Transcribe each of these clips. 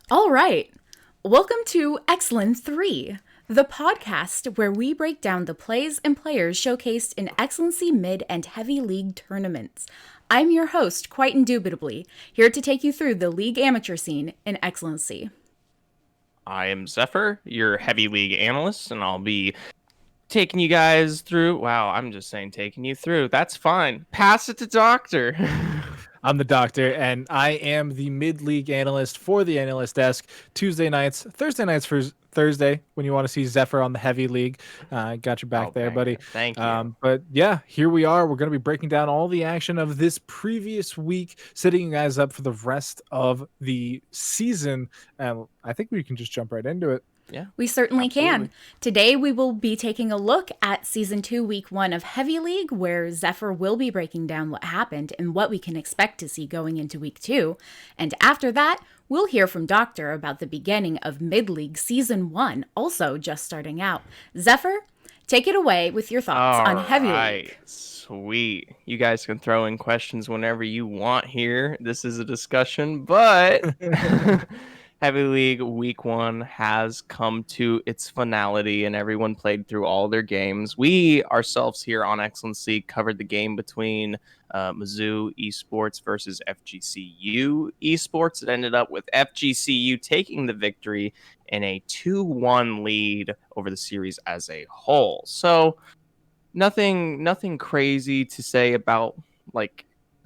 All right. Welcome to XLN3, the podcast where we break down the plays and players showcased in Excellency Mid and Heavy League tournaments. I'm your host, QuiteIndubitably, here to take you through the league amateur scene in Excellency. I am Zephyr, your Heavy League analyst, and I'll be taking you guys through. Wow, I'm just saying taking you through. That's fine. Pass it to Doctor. I'm the Doctor, and I am the mid-league analyst for the analyst desk. Thursday nights for Thursday when you want to see Zephyr on the heavy league. Got your back there, buddy. Thank you. But yeah, here we are. We're going to be breaking down all the action of this previous week, setting you guys up for the rest of the season. And I think we can just jump right into it. Yeah, we certainly can. Today we will be taking a look at Season 2, Week 1 of Heavy League, where Zephyr will be breaking down what happened and what we can expect to see going into Week 2. And after that, we'll hear from Doctor about the beginning of Mid-League Season 1, also just starting out. Zephyr, take it away with your thoughts on Heavy League. Sweet. You guys can throw in questions whenever you want here. This is a discussion, but... Heavy League Week 1 has come to its finality, and everyone played through all their games. We ourselves here on XLNC covered the game between Mizzou Esports versus FGCU Esports. It ended up with FGCU taking the victory in a 2-1 lead over the series as a whole. So nothing crazy to say about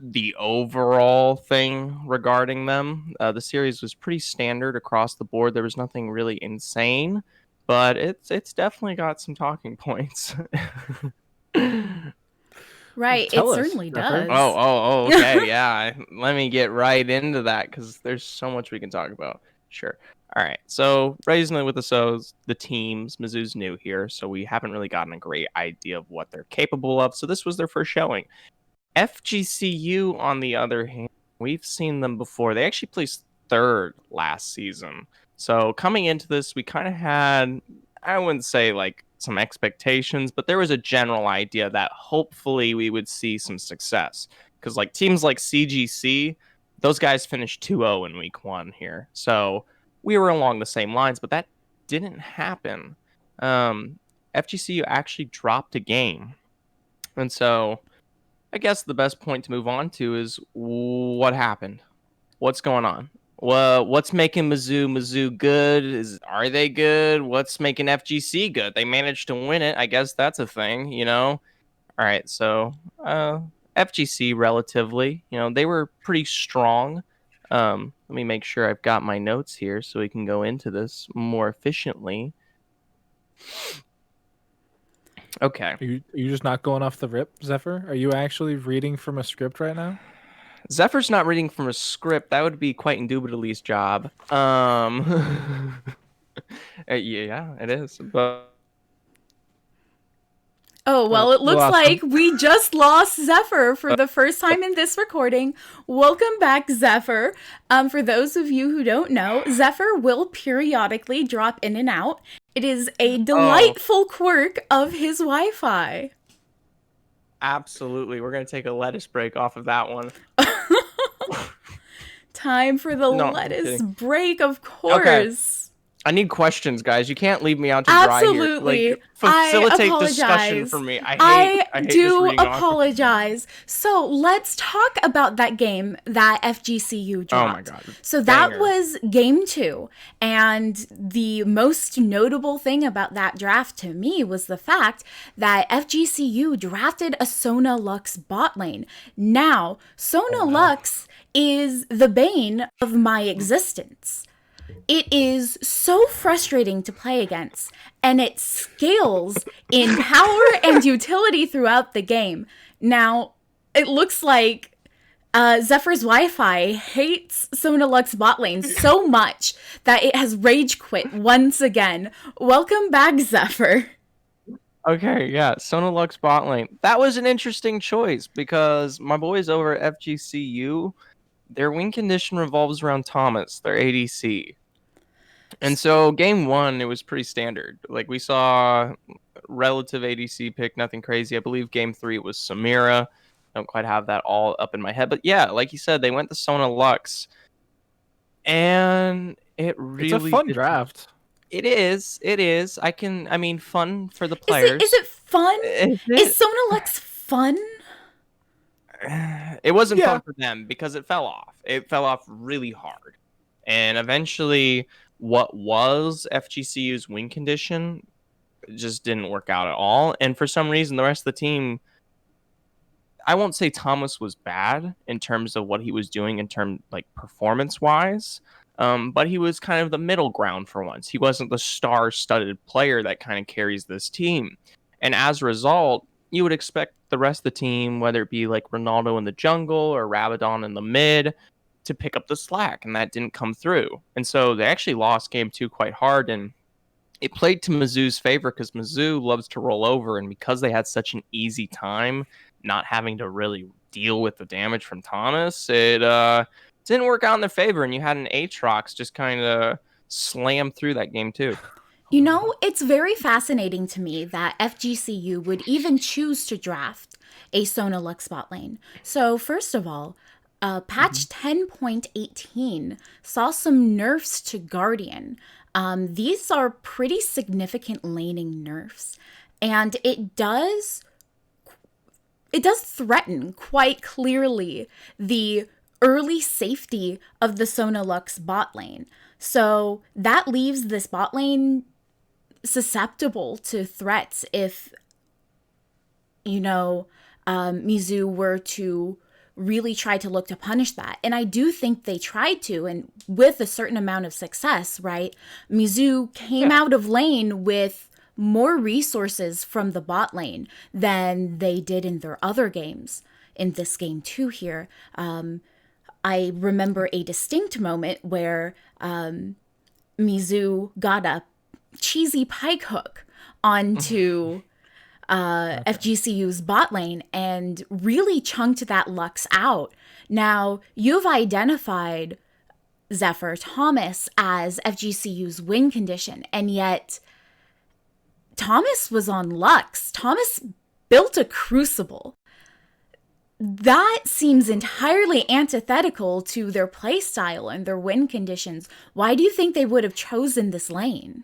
the overall thing regarding them. The series was pretty standard across the board. There was nothing really insane, but it's definitely got some talking points. Right, it certainly does. Oh, okay, yeah. Let me get right into that because there's so much we can talk about. Sure. All right, so raising with the teams, Mizzou's new here, so we haven't really gotten a great idea of what they're capable of. So this was their first showing. FGCU, on the other hand, we've seen them before. They actually placed third last season. So coming into this, we kind of had, I wouldn't say some expectations, but there was a general idea that hopefully we would see some success. Because teams like CGC, those guys finished 2-0 in week 1 here. So we were along the same lines, but that didn't happen. FGCU actually dropped a game. And so... I guess the best point to move on to is what happened. What's going on? What's making Mizzou good? Are they good? What's making FGC good? They managed to win it. I guess that's a thing, All right, so FGC relatively, they were pretty strong. Let me make sure I've got my notes here so we can go into this more efficiently. Okay. Are you just not going off the rip, Zephyr? Are you actually reading from a script right now? Zephyr's not reading from a script. That would be QuiteIndubitably's job. Yeah, it is. But oh, well, it looks like we just lost Zephyr for the first time in this recording. Welcome back, Zephyr. For those of you who don't know, Zephyr will periodically drop in and out. It is a delightful quirk of his Wi-Fi. Absolutely. We're going to take a lettuce break off of that one. Time for the lettuce break, of course. Okay. I need questions, guys. You can't leave me out to dry here. Absolutely. Facilitate discussion for me. I do apologize. So let's talk about that game that FGCU dropped. Oh my god. So that was game 2. And the most notable thing about that draft to me was the fact that FGCU drafted a Sona Lux bot lane. Now, Sona Lux is the bane of my existence. It is so frustrating to play against, and it scales in power and utility throughout the game. Now, it looks like Zephyr's Wi-Fi hates Sona Lux bot lane so much that it has rage quit once again. Welcome back, Zephyr. Okay, yeah, Sona Lux bot lane. That was an interesting choice because my boys over at FGCU, their win condition revolves around Thomas, their ADC. And so game 1, it was pretty standard. We saw relative ADC pick, nothing crazy. I believe game 3 it was Samira. I don't quite have that all up in my head. But yeah, like you said, they went to Sona Lux. And It It's a really fun did. draft. It is. It is. I mean, fun for the Is players. it fun? Is Is it? Sonalux fun? It wasn't Yeah. fun for them because it fell off. It fell off really hard. And eventually, what was FGCU's win condition just didn't work out at all. And for some reason, the rest of the team, I won't say Thomas was bad in terms of what he was doing in terms like performance wise, but he was kind of the middle ground for once. He wasn't the star-studded player that kind of carries this team, and as a result, you would expect the rest of the team, whether it be like Ronaldo in the jungle or Rabadon in the mid, to pick up the slack, and that didn't come through. And so they actually lost game 2 quite hard, and it played to Mizzou's favor because Mizzou loves to roll over, and because they had such an easy time not having to really deal with the damage from Thomas, it didn't work out in their favor, and you had an Aatrox just kind of slam through that game too. You know, it's very fascinating to me that FGCU would even choose to draft a Sonalux bot lane. So first of all, patch 10.18 saw some nerfs to Guardian. These are pretty significant laning nerfs, and it does threaten quite clearly the early safety of the Sonalux bot lane. So that leaves this bot lane susceptible to threats if, Mizzou were to really try to look to punish that. And I do think they tried to, and with a certain amount of success, right? Mizzou came out of lane with more resources from the bot lane than they did in their other games. In this game too here, I remember a distinct moment where Mizzou got a cheesy pike hook onto FGCU's bot lane and really chunked that Lux out. Now, you've identified Zephyr Thomas as FGCU's win condition, and yet Thomas was on Lux. Thomas built a Crucible. That seems entirely antithetical to their playstyle and their win conditions. Why do you think they would have chosen this lane?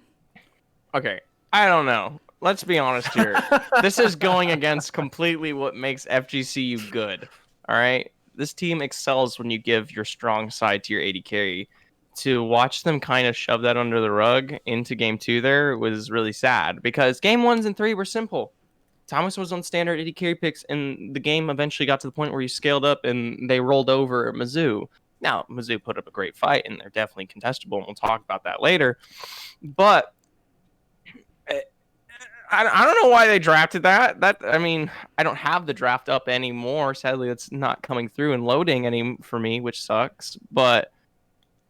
Okay, I don't know. Let's be honest here. This is going against completely what makes FGCU good. All right? This team excels when you give your strong side to your AD carry. To watch them kind of shove that under the rug into game 2 there was really sad because game 1s and 3 were simple. Thomas was on standard AD carry picks, and the game eventually got to the point where he scaled up and they rolled over Mizzou. Now, Mizzou put up a great fight, and they're definitely contestable, and we'll talk about that later. But I don't know why they drafted that. I don't have the draft up anymore. Sadly, it's not coming through and loading any for me, which sucks. But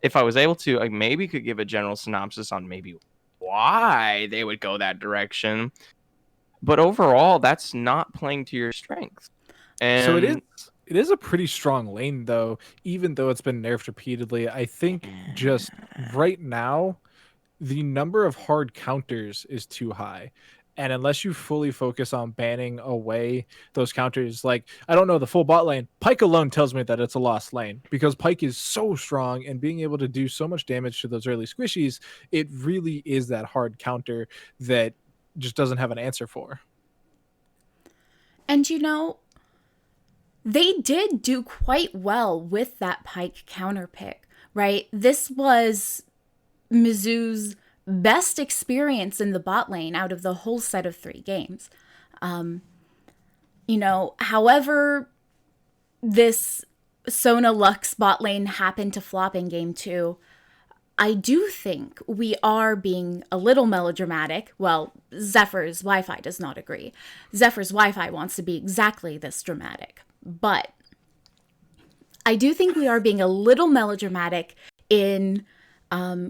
if I was able to, I maybe could give a general synopsis on maybe why they would go that direction. But overall, that's not playing to your strengths. And So it is a pretty strong lane, though, even though it's been nerfed repeatedly. I think just right now, the number of hard counters is too high. And unless you fully focus on banning away those counters, like, I don't know the full bot lane, Pyke alone tells me that it's a lost lane because Pyke is so strong and being able to do so much damage to those early squishies, it really is that hard counter that just doesn't have an answer for. And they did do quite well with that Pyke counter pick, right? This was Mizzou's best experience in the bot lane out of the whole set of 3 games. However, this Sonalux bot lane happened to flop in game 2. I do think we are being a little melodramatic. Well, Zephyr's Wi-Fi does not agree. Zephyr's Wi-Fi wants to be exactly this dramatic. But I do think we are being a little melodramatic in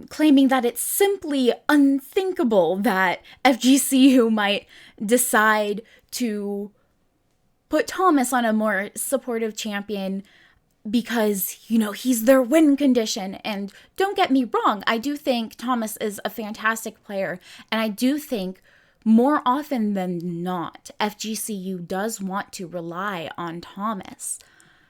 claiming that it's simply unthinkable that FGCU might decide to put Thomas on a more supportive champion because, he's their win condition. And don't get me wrong, I do think Thomas is a fantastic player. And I do think more often than not, FGCU does want to rely on Thomas.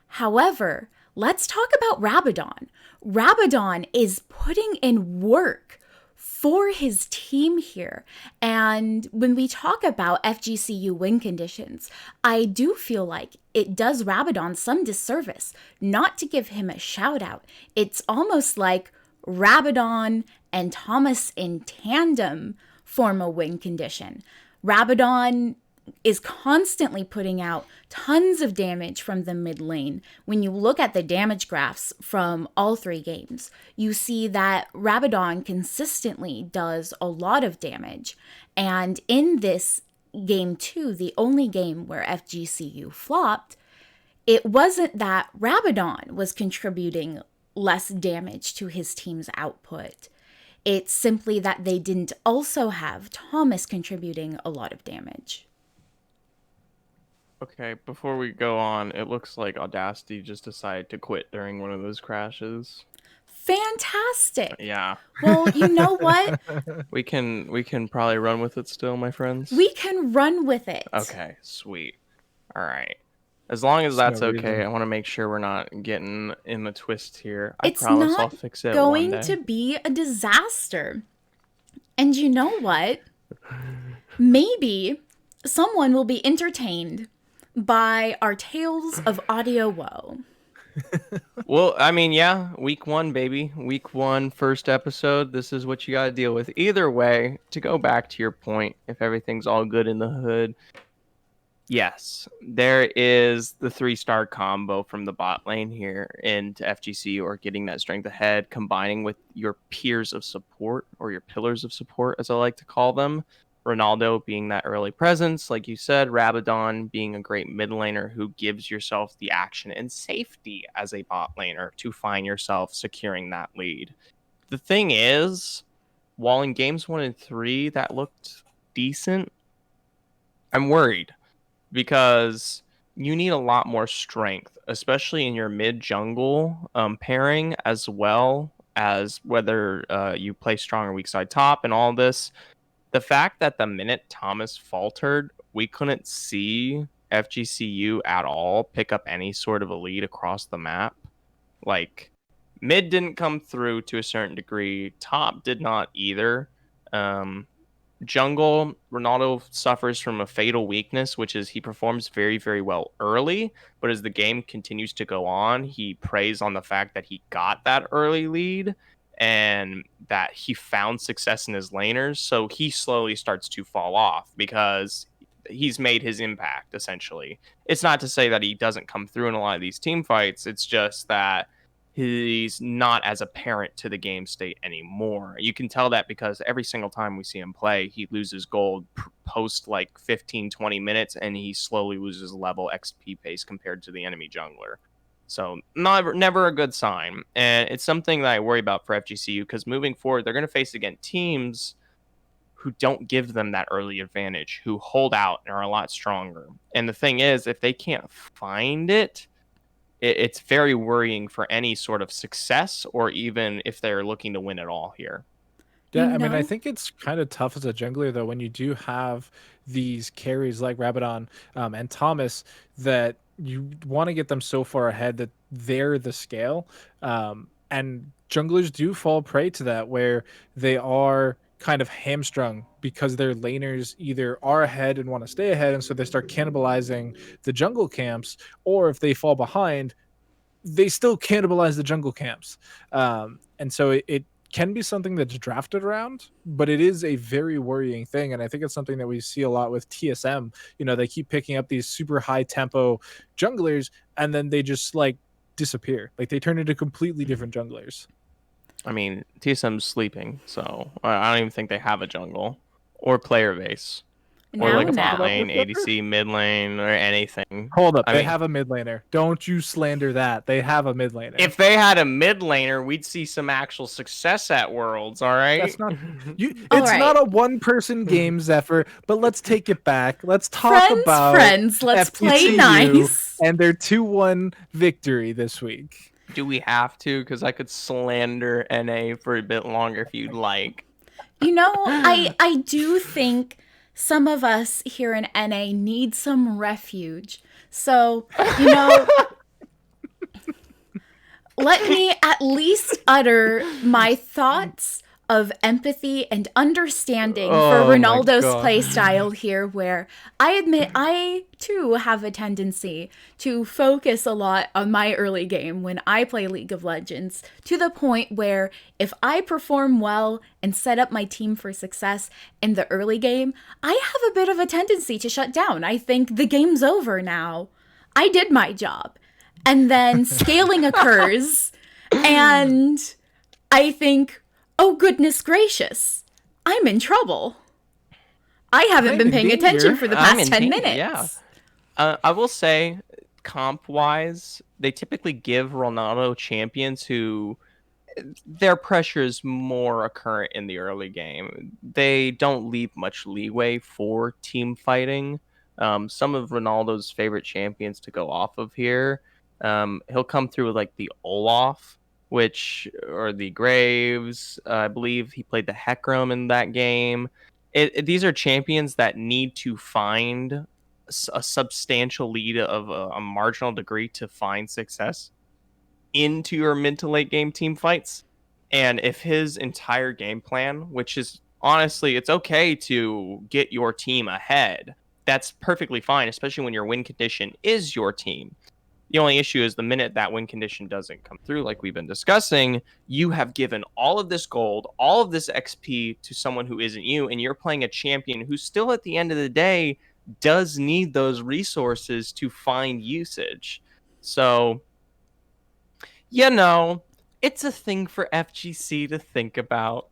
However, let's talk about Rabadon. Rabadon is putting in work for his team here. And when we talk about FGCU win conditions, I do feel like it does Rabadon some disservice not to give him a shout out. It's almost like Rabadon and Thomas in tandem form a win condition. Rabadon is constantly putting out tons of damage from the mid lane. When you look at the damage graphs from all 3 games, you see that Rabadon consistently does a lot of damage. And in this game 2, the only game where FGCU flopped, it wasn't that Rabadon was contributing less damage to his team's output. It's simply that they didn't also have Thomas contributing a lot of damage. Okay, before we go on, it looks like Audacity just decided to quit during one of those crashes. Fantastic. Yeah. Well, you know what? We can probably run with it still, my friends. We can run with it. Okay, sweet. All right. As long as There's that's no okay, reason. I want to make sure we're not getting in the twist here. It's I promise not I'll fix it going one day. to be a disaster. And you know what? Maybe someone will be entertained by our tales of audio woe. Well, I mean, yeah, week 1, baby. Week 1, first episode. This is what you got to deal with. Either way, to go back to your point, if everything's all good in the hood, yes, there is the 3-star combo from the bot lane here into FGC, or getting that strength ahead, combining with your peers of support, or your pillars of support, as I like to call them. Ronaldo being that early presence, like you said, Rabadon being a great mid laner who gives yourself the action and safety as a bot laner to find yourself securing that lead. The thing is, while in games 1 and 3 that looked decent, I'm worried because you need a lot more strength, especially in your mid jungle pairing, as well as whether you play strong or weak side top and all this. The fact that the minute Thomas faltered, we couldn't see FGCU at all pick up any sort of a lead across the map. Like, mid didn't come through to a certain degree. Top did not either. Jungle, Ronaldo suffers from a fatal weakness, which is he performs very, very well early, but as the game continues to go on, he preys on the fact that he got that early lead and that he found success in his laners, so he slowly starts to fall off because he's made his impact, essentially. It's not to say that he doesn't come through in a lot of these team fights, it's just that he's not as apparent to the game state anymore. You can tell that because every single time we see him play, he loses gold post like 15, 20 minutes, and he slowly loses level XP pace compared to the enemy jungler. So never a good sign. And it's something that I worry about for FGCU because moving forward, they're going to face against teams who don't give them that early advantage, who hold out and are a lot stronger. And the thing is, if they can't find it, it's very worrying for any sort of success or even if they're looking to win at all here. Yeah, I mean, I think it's kind of tough as a jungler, though, when you do have these carries like Rabadon and Thomas that you want to get them so far ahead that they're the scale. And junglers do fall prey to that, where they are kind of hamstrung because their laners either are ahead and want to stay ahead, and so they start cannibalizing the jungle camps, or if they fall behind, they still cannibalize the jungle camps. And so it can be something that's drafted around, but it is a very worrying thing. And I think it's something that we see a lot with TSM. You know, they keep picking up these super high tempo junglers and then they just like disappear. Like they turn into completely different junglers. I mean, TSM's sleeping, so I don't even think they have a jungle or player base. Or like a bot lane, ADC, mid lane, or anything. Hold up, they have a mid laner. Don't you slander that. They have a mid laner. If they had a mid laner, we'd see some actual success at Worlds, all right? That's not it's not a one-person game, Zephyr, but let's take it back. Let's talk about let's play nice. And their 2-1 victory this week. Do we have to? Because I could slander NA for a bit longer if you'd like. You know, I do think some of us here in NA need some refuge. So, you know, let me at least utter my thoughts of empathy and understanding for Oh my Ronaldo's God. playstyle here, where I admit I too have a tendency to focus a lot on my early game when I play League of Legends, to the point where if I perform well and set up my team for success in the early game, I have a bit of a tendency to shut down. I think the game's over now. I did my job. And then scaling occurs, and I think, oh goodness gracious, I'm in trouble. I haven't been paying attention for the past 10 minutes. Yeah. I will say, comp-wise, they typically give Ronaldo champions who their pressure is more occurrent in the early game. They don't leave much leeway for team fighting. Some of Ronaldo's favorite champions to go off of here, he'll come through with like the Olaf, or the Graves. I believe he played the Hecarim in that game. These are champions that need to find a substantial lead of a marginal degree to find success into your mid to late game team fights. And if his entire game plan, which is honestly, it's okay to get your team ahead, that's perfectly fine, especially when your win condition is your team. The only issue is the minute that win condition doesn't come through, like we've been discussing, you have given all of this gold, all of this XP to someone who isn't you, and you're playing a champion who still at the end of the day does need those resources to find usage. So, it's a thing for FGC to think about.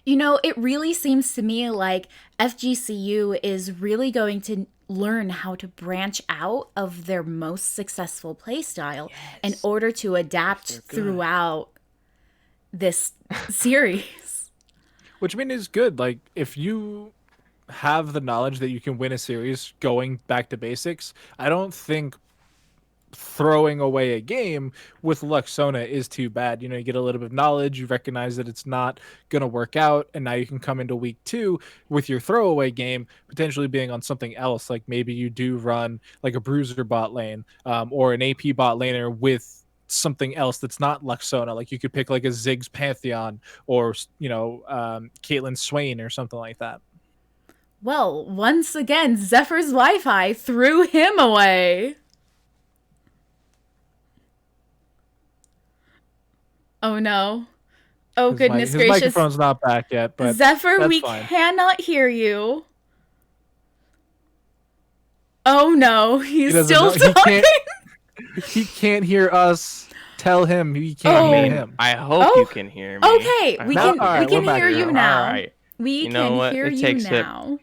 It really seems to me like FGCU is really going to learn how to branch out of their most successful playstyle in order to adapt throughout this series. Which I mean is good. Like, if you have the knowledge that you can win a series going back to basics, I don't think throwing away a game with Luxona is too bad. You get a little bit of knowledge, you recognize that it's not going to work out, and now you can come into week 2 with your throwaway game potentially being on something else. Like maybe you do run like a bruiser bot lane, or an AP bot laner with something else that's not Luxona. Like you could pick like a Ziggs Pantheon, or Caitlyn Swain or something like that. Well, once again, Zephyr's Wi-Fi threw him away. Oh no. Oh goodness gracious. His microphone's not back yet, but Zephyr, we cannot hear you. Oh no, he's still talking. He can't hear us. Tell him he can't hear him. I hope you can hear me. Okay, we can hear you now. All right. We can hear you now.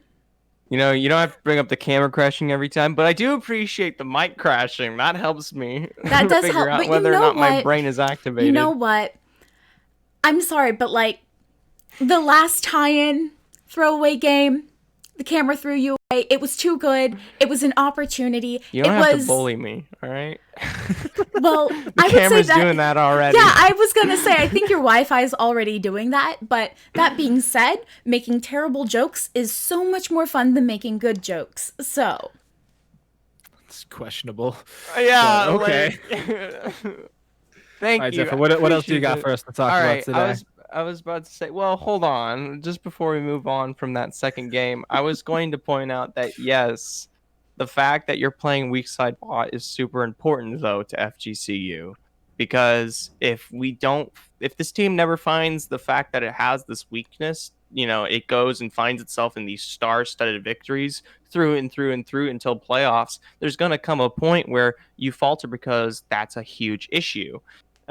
You don't have to bring up the camera crashing every time, but I do appreciate the mic crashing. That helps me that does figure help, out whether or not my brain is activated. You know what? I'm sorry, but like the last tie-in throwaway game, the camera threw you away. It was too good. It was an opportunity. You don't have to bully me, all right? Well, the camera's doing that already. Yeah, I was going to say, I think your Wi-Fi is already doing that. But that being said, making terrible jokes is so much more fun than making good jokes. So. It's questionable. Yeah, but, okay. Thank right, you. Zephyr, what else do you got for us to talk about today? I was about to say, well, hold on. Just before we move on from that second game, I was going to point out that, yes, the fact that you're playing weak side bot is super important, though, to FGCU. Because if this team never finds the fact that it has this weakness, it goes and finds itself in these star-studded victories through and through and through until playoffs, there's going to come a point where you falter because that's a huge issue.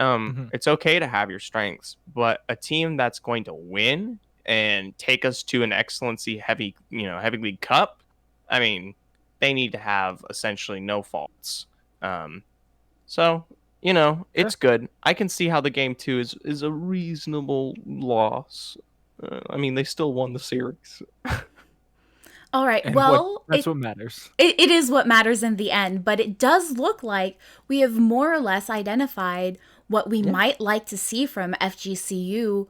It's okay to have your strengths, but a team that's going to win and take us to an XLNC heavy league cup, I mean, they need to have essentially no faults. So, it's good. I can see how the game 2 is a reasonable loss. I mean, they still won the series. All right. And well, that's what matters. It is what matters in the end, but it does look like we have more or less identified what we might like to see from FGCU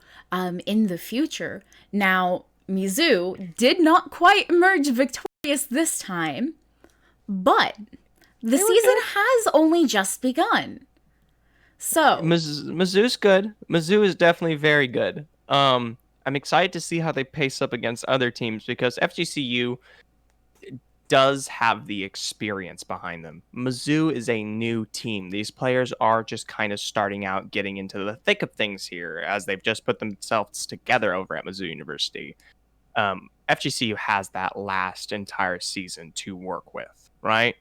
in the future. Now, Mizzou did not quite emerge victorious this time, but the season has only just begun. So, Mizzou's good. Mizzou is definitely very good. I'm excited to see how they pace up against other teams because FGCU does have the experience behind them. Mizzou is a new team. These players are just kind of starting out, getting into the thick of things here as they've just put themselves together over at Mizzou University. FGCU has that last entire season to work with, right?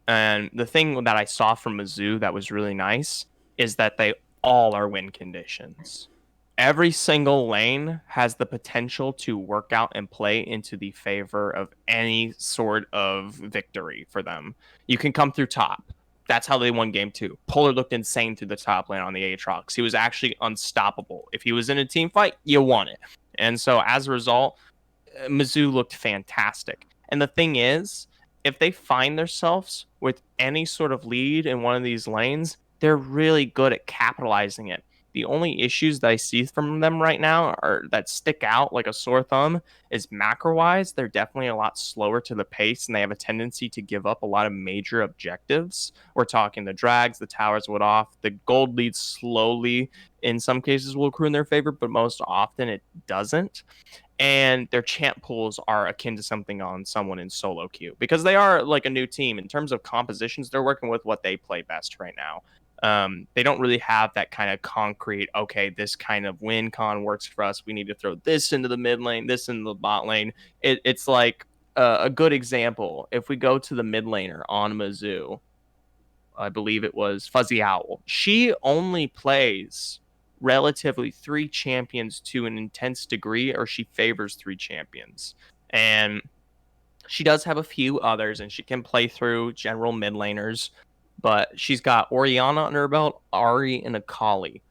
And the thing that I saw from Mizzou that was really nice is that they all are win conditions. Every single lane has the potential to work out and play into the favor of any sort of victory for them. You can come through top. That's how they won game 2. Polar looked insane through the top lane on the Aatrox. He was actually unstoppable. If he was in a team fight, you won it. And so as a result, Mizzou looked fantastic. And the thing is, if they find themselves with any sort of lead in one of these lanes, they're really good at capitalizing it. The only issues that I see from them right now are that stick out like a sore thumb is macro-wise. They're definitely a lot slower to the pace, and they have a tendency to give up a lot of major objectives. We're talking the drags, the towers went off, the gold leads slowly in some cases will accrue in their favor, but most often it doesn't. And their champ pools are akin to something on someone in solo queue because they are like a new team in terms of compositions. They're working with what they play best right now. They don't really have that kind of concrete, okay, this kind of win con works for us. We need to throw this into the mid lane, this into the bot lane. It's like a good example. If we go to the mid laner on Mizzou, I believe it was Fuzzy Owl. She only plays relatively 3 champions to an intense degree, or she favors 3 champions. And she does have a few others, and she can play through general mid laners, but she's got Orianna under her belt, Ari, and Akali.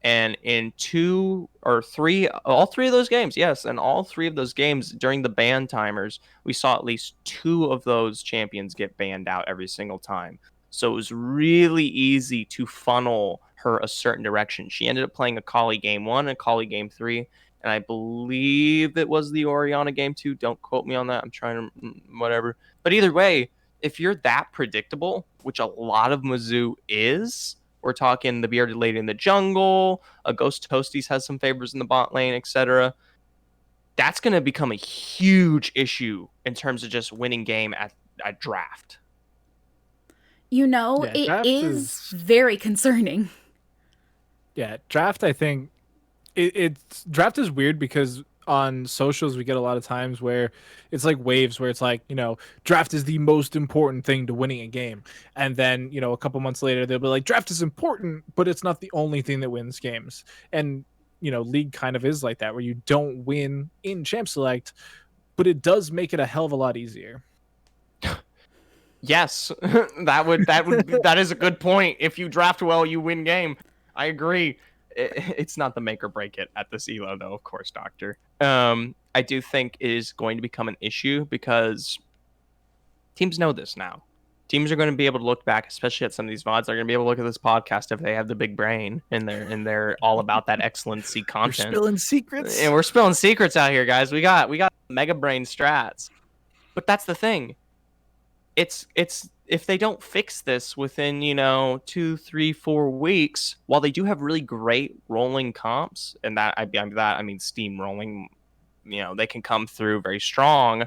And in 2 or 3, all 3 of those games, yes, and all 3 of those games during the ban timers, we saw at least 2 of those champions get banned out every single time. So it was really easy to funnel her a certain direction. She ended up playing Akali game 1, Akali game 3, and I believe it was the Orianna game 2. Don't quote me on that. I'm trying to whatever. But either way, if you're that predictable, which a lot of Mizzou is, we're talking the bearded lady in the jungle, a Ghost Toasties has some favors in the bot lane, etc. That's going to become a huge issue in terms of just winning game at draft. It is very concerning. Yeah, draft, I think, it's draft is weird because on socials we get a lot of times where it's like waves where it's like, draft is the most important thing to winning a game, and then a couple months later they'll be like, draft is important but it's not the only thing that wins games. And league kind of is like that, where you don't win in champ select, but it does make it a hell of a lot easier. Yes, that is a good point. If you draft well, you win game. I agree. It's not the make or break it at this elo, though, of course, Doctor. I do think it is going to become an issue because teams know this now. Teams are going to be able to look back, especially at some of these VODs. They're going to be able to look at this podcast if they have the big brain and they're all about that XLNC content. We're spilling secrets, and we're spilling secrets out here, guys. We got mega brain strats, but that's the thing. It's if they don't fix this within 2, 3, 4 weeks, while they do have really great rolling comps, and that I mean steam rolling, they can come through very strong.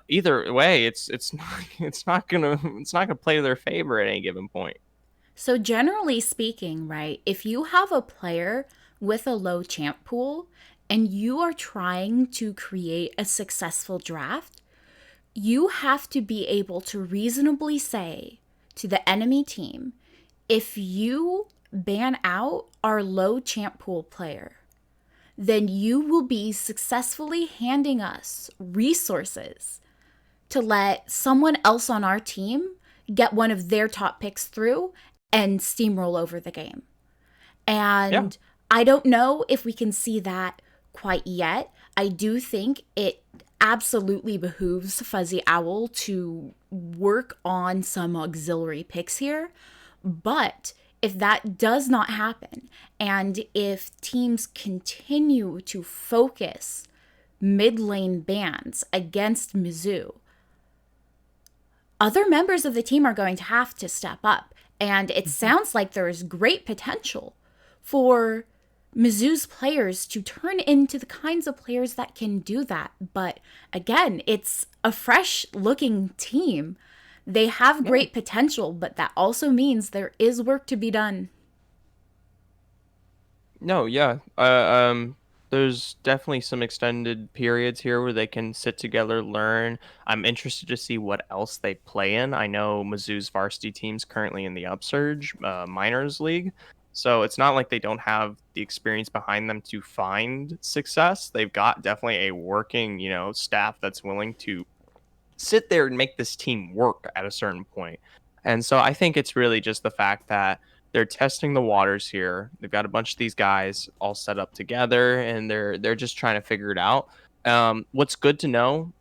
Either way, it's not gonna play to their favor at any given point. So generally speaking, right, if you have a player with a low champ pool and you are trying to create a successful draft, you have to be able to reasonably say to the enemy team, if you ban out our low champ pool player, then you will be successfully handing us resources to let someone else on our team get one of their top picks through and steamroll over the game. And I don't know if we can see that quite yet. I do think it absolutely behooves Fuzzy Owl to work on some auxiliary picks here. But if that does not happen, and if teams continue to focus mid lane bans against Mizzou, other members of the team are going to have to step up. And it sounds like there is great potential for Mizzou's players to turn into the kinds of players that can do that. But again, it's a fresh looking team. They have great potential, but that also means there is work to be done. No, yeah. There's definitely some extended periods here where they can sit together, learn. I'm interested to see what else they play in. I know Mizzou's varsity team's currently in the Upsurge Minors League, so it's not like they don't have the experience behind them to find success. They've got definitely a working, staff that's willing to sit there and make this team work at a certain point. And so I think it's really just the fact that they're testing the waters here. They've got a bunch of these guys all set up together, and they're just trying to figure it out. What's good to know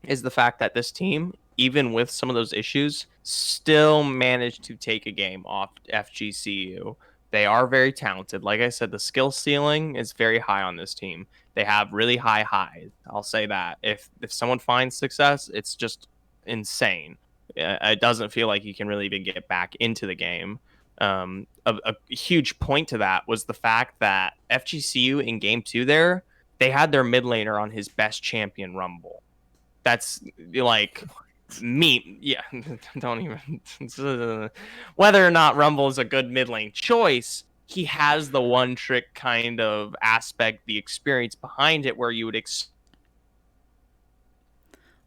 is the fact that this team, even with some of those issues, still managed to take a game off FGCU. They are very talented. Like I said, the skill ceiling is very high on this team. They have really high highs. I'll say that. If someone finds success, it's just insane. It doesn't feel like you can really even get back into the game. A huge point to that was the fact that FGCU in game 2 there, they had their mid laner on his best champion Rumble. That's like me. Yeah, don't even. Whether or not Rumble is a good mid lane choice, he has the one trick kind of aspect, the experience behind it, where you would.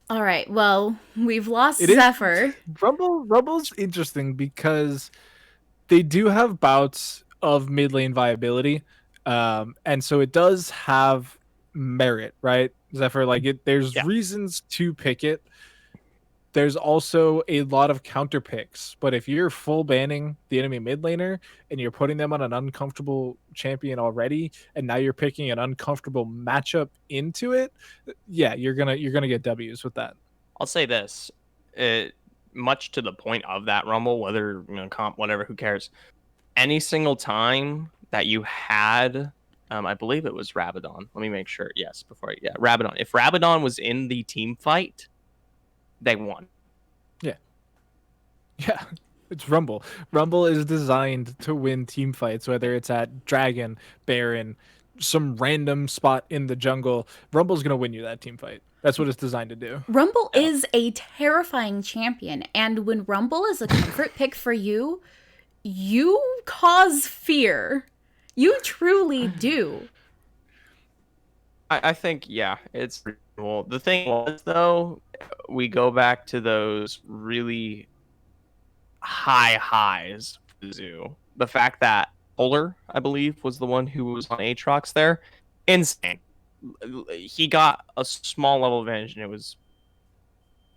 All right, well, we've lost Zephyr. Rumble's interesting because they do have bouts of mid lane viability, and so it does have merit, right? Zephyr, there's reasons to pick it. There's also a lot of counter picks, but if you're full banning the enemy mid laner and you're putting them on an uncomfortable champion already, and now you're picking an uncomfortable matchup into it, you're gonna get W's with that. I'll say this, much to the point of that Rumble, whether comp, whatever, who cares? Any single time that you had, I believe it was Rabadon. Let me make sure. Yes, Rabadon. If Rabadon was in the team fight, they won. Yeah, it's Rumble. Rumble is designed to win team fights, whether it's at Dragon, Baron, some random spot in the jungle. Rumble's going to win you that team fight. That's what it's designed to do. Rumble is a terrifying champion, and when Rumble is a comfort pick for you, you cause fear. You truly do. I think, it's reasonable. The thing was, though, we go back to those really high highs for Mizzou. The fact that Polar, I believe, was the one who was on Aatrox there. Insane. He got a small level advantage, and it was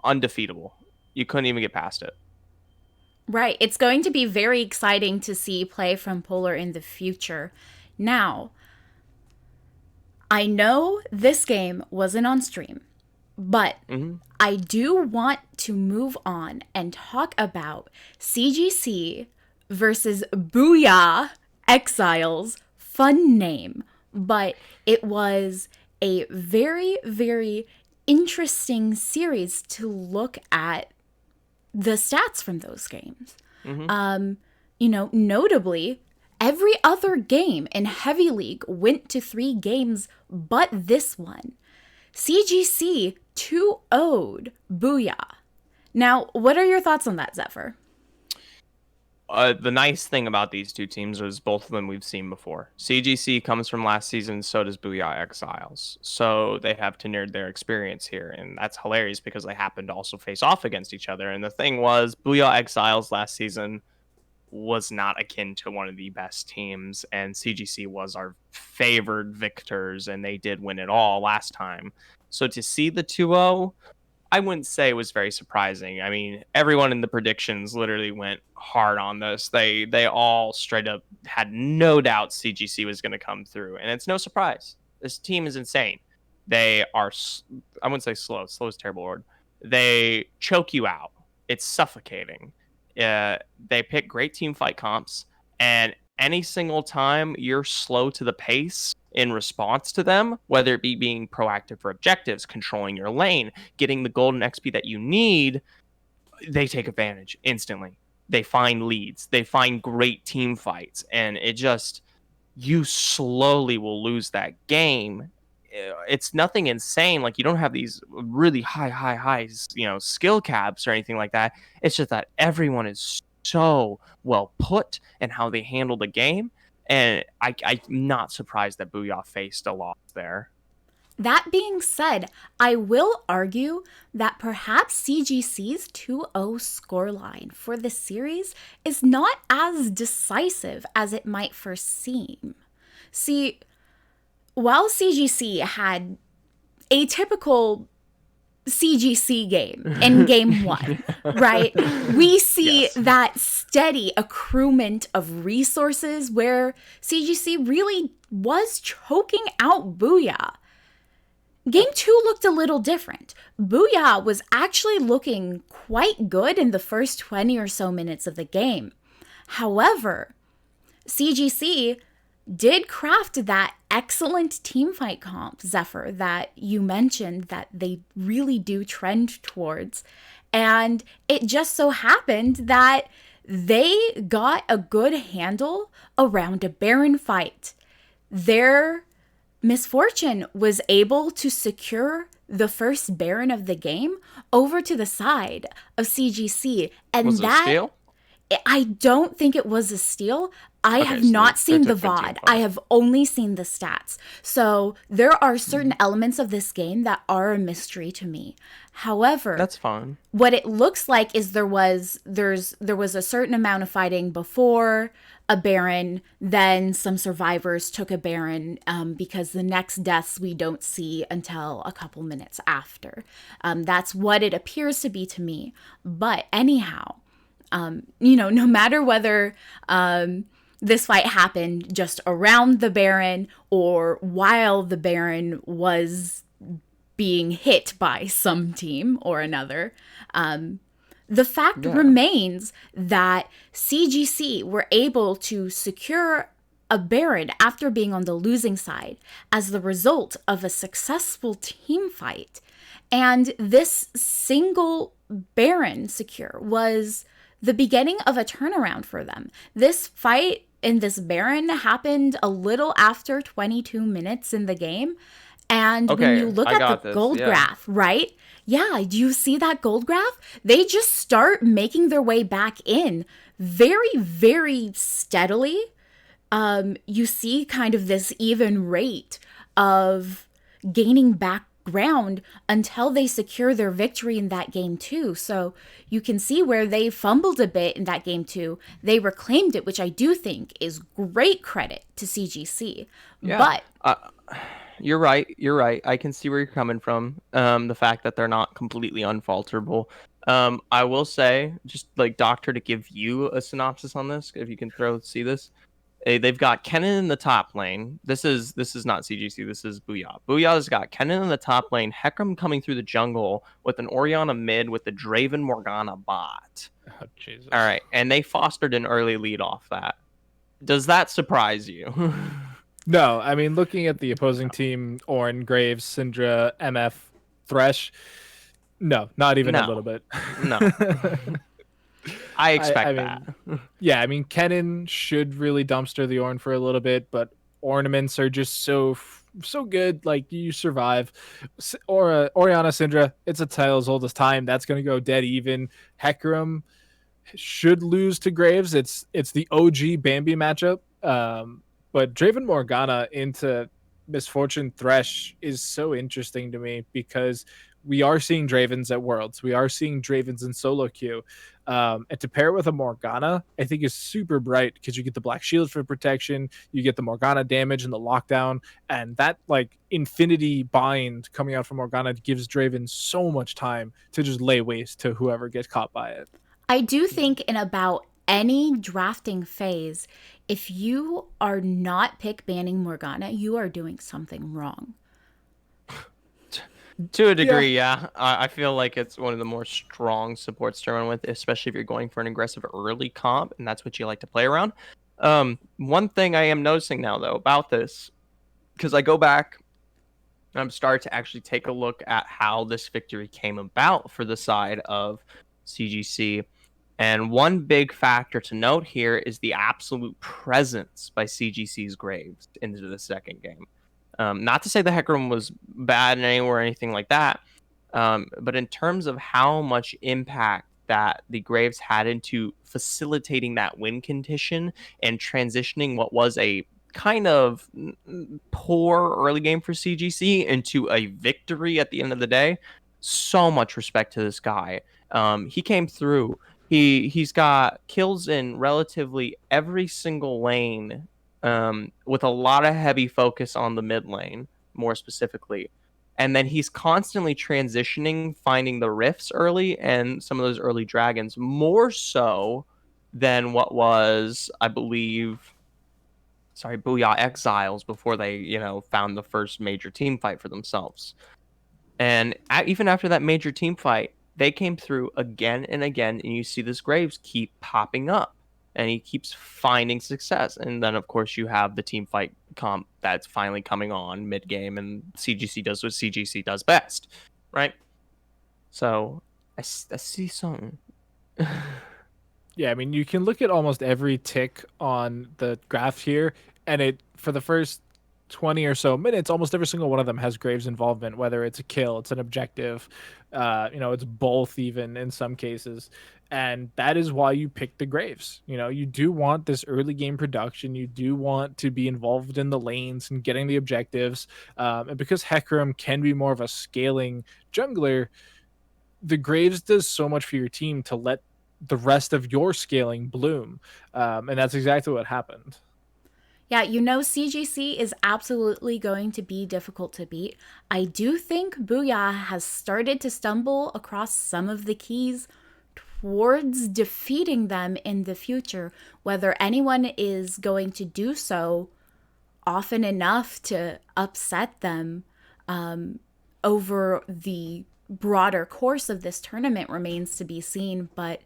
undefeatable. You couldn't even get past it. Right. It's going to be very exciting to see play from Polar in the future. Now, I know this game wasn't on stream, but I do want to move on and talk about CGC versus Booyah Exiles. Fun name, but it was a very, very interesting series to look at the stats from those games. Notably, every other game in Heavy League went to 3 games, but this one. CGC 2-0'd Booyah. Now, what are your thoughts on that, Zephyr? The nice thing about these two teams is both of them we've seen before. CGC comes from last season, so does Booyah Exiles. So they have tenured their experience here, and that's hilarious because they happen to also face off against each other. And the thing was, Booyah Exiles last season was not akin to one of the best teams, and CGC was our favored victors, and they did win it all last time. So to see the 2-0, I wouldn't say it was very surprising. I mean, everyone in the predictions literally went hard on this. They all straight up had no doubt CGC was going to come through, and it's no surprise. This team is insane. They are, I wouldn't say slow. Slow is a terrible word. They choke you out. It's suffocating. They pick great team fight comps, and any single time you're slow to the pace in response to them, whether it be being proactive for objectives, controlling your lane, getting the golden XP that you need, they take advantage instantly. they find leads, they find great team fights, and it just, you slowly will lose that game. It's nothing insane. Like, you don't have these really high, skill caps or anything like that. It's just that everyone is so well put in how they handle the game. And I'm not surprised that Booyah faced a loss there. That being said, I will argue that perhaps CGC's 2-0 scoreline for the series is not as decisive as it might first seem. See, while CGC had a typical CGC game in game 1, right? We see that steady accruement of resources where CGC really was choking out Booyah. Game 2 looked a little different. Booyah was actually looking quite good in the first 20 or so minutes of the game. However, CGC did craft that excellent teamfight comp, Zephyr, that you mentioned that they really do trend towards. And it just so happened that they got a good handle around a Baron fight. Their Misfortune was able to secure the first Baron of the game over to the side of CGC. And was that, it a steal? I don't think it was a steal. I have not seen the VOD. I have only seen the stats. So there are certain elements of this game that are a mystery to me. However, that's fine. What it looks like is there was a certain amount of fighting before a Baron, then some survivors took a Baron because the next deaths we don't see until a couple minutes after. That's what it appears to be to me. But anyhow, no matter whether this fight happened just around the Baron or while the Baron was being hit by some team or another, the fact remains that CGC were able to secure a Baron after being on the losing side as the result of a successful team fight. And this single Baron secure was the beginning of a turnaround for them. This fight in this Baron happened a little after 22 minutes in the game. And when you look at the gold graph, right? Yeah, do you see that gold graph? They just start making their way back in very, very steadily. You see kind of this even rate of gaining back ground until they secure their victory in that game too. So you can see where they fumbled a bit in that game too. They reclaimed it, which I do think is great credit to CGC. Yeah. But you're right. I can see where you're coming from. The fact that they're not completely unfalterable. I will say, just like Doctor, to give you a synopsis on this, if you can see this. They've got Kennen in the top lane. This is not CGC. This is Booyah. Booyah's got Kennen in the top lane. Hecarim coming through the jungle with an Orianna mid with the Draven Morgana bot. Oh, Jesus. All right, and they fostered an early lead off that. Does that surprise you? No, I mean, looking at the opposing team, Ornn, Graves, Syndra, MF, Thresh, no, not even a little bit. No. I expect that. Yeah, I mean, Kennen should really dumpster the Ornn for a little bit, but ornaments are just so good. Like, you survive. Or Orianna, Syndra, it's a tale as old as time. That's going to go dead even. Hecarim should lose to Graves. It's the OG Bambi matchup. But Draven Morgana into Misfortune Thresh is so interesting to me because we are seeing Dravens at Worlds. We are seeing Dravens in solo queue. And to pair it with a Morgana, I think is super bright because you get the Black Shield for protection, you get the Morgana damage and the lockdown, and that like infinity bind coming out from Morgana gives Draven so much time to just lay waste to whoever gets caught by it. I do think in about any drafting phase, if you are not pick banning Morgana, you are doing something wrong. To a degree, yeah. I feel like it's one of the more strong supports to run with, especially if you're going for an aggressive early comp, and that's what you like to play around. One thing I am noticing now, though, about this, because I go back and I'm starting to actually take a look at how this victory came about for the side of CGC. And one big factor to note here is the absolute presence by CGC's Graves into the second game. Not to say the Hecarim was bad in any way or anything like that, but in terms of how much impact that the Graves had into facilitating that win condition and transitioning what was a kind of poor early game for CGC into a victory at the end of the day. So much respect to this guy. He came through. He's got kills in relatively every single lane, with a lot of heavy focus on the mid lane, more specifically. And then he's constantly transitioning, finding the rifts early and some of those early dragons, more so than what was, I believe, Booyah Exiles before they, found the first major team fight for themselves. And even after that major team fight, they came through again and again, and you see this Graves keep popping up, and he keeps finding success. And then, of course, you have the team fight comp that's finally coming on mid-game, and CGC does what CGC does best, right? So I see something. Yeah, I mean, you can look at almost every tick on the graph here, and for the first 20 or so minutes, almost every single one of them has Graves involvement, whether it's a kill, it's an objective, it's both even in some cases. And that is why you pick the Graves. You do want this early game production. You do want to be involved in the lanes and getting the objectives. And because Hecarim can be more of a scaling jungler, the Graves does so much for your team to let the rest of your scaling bloom. And that's exactly what happened. Yeah, CGC is absolutely going to be difficult to beat. I do think Booyah has started to stumble across some of the keys towards defeating them in the future. Whether anyone is going to do so often enough to upset them over the broader course of this tournament remains to be seen. But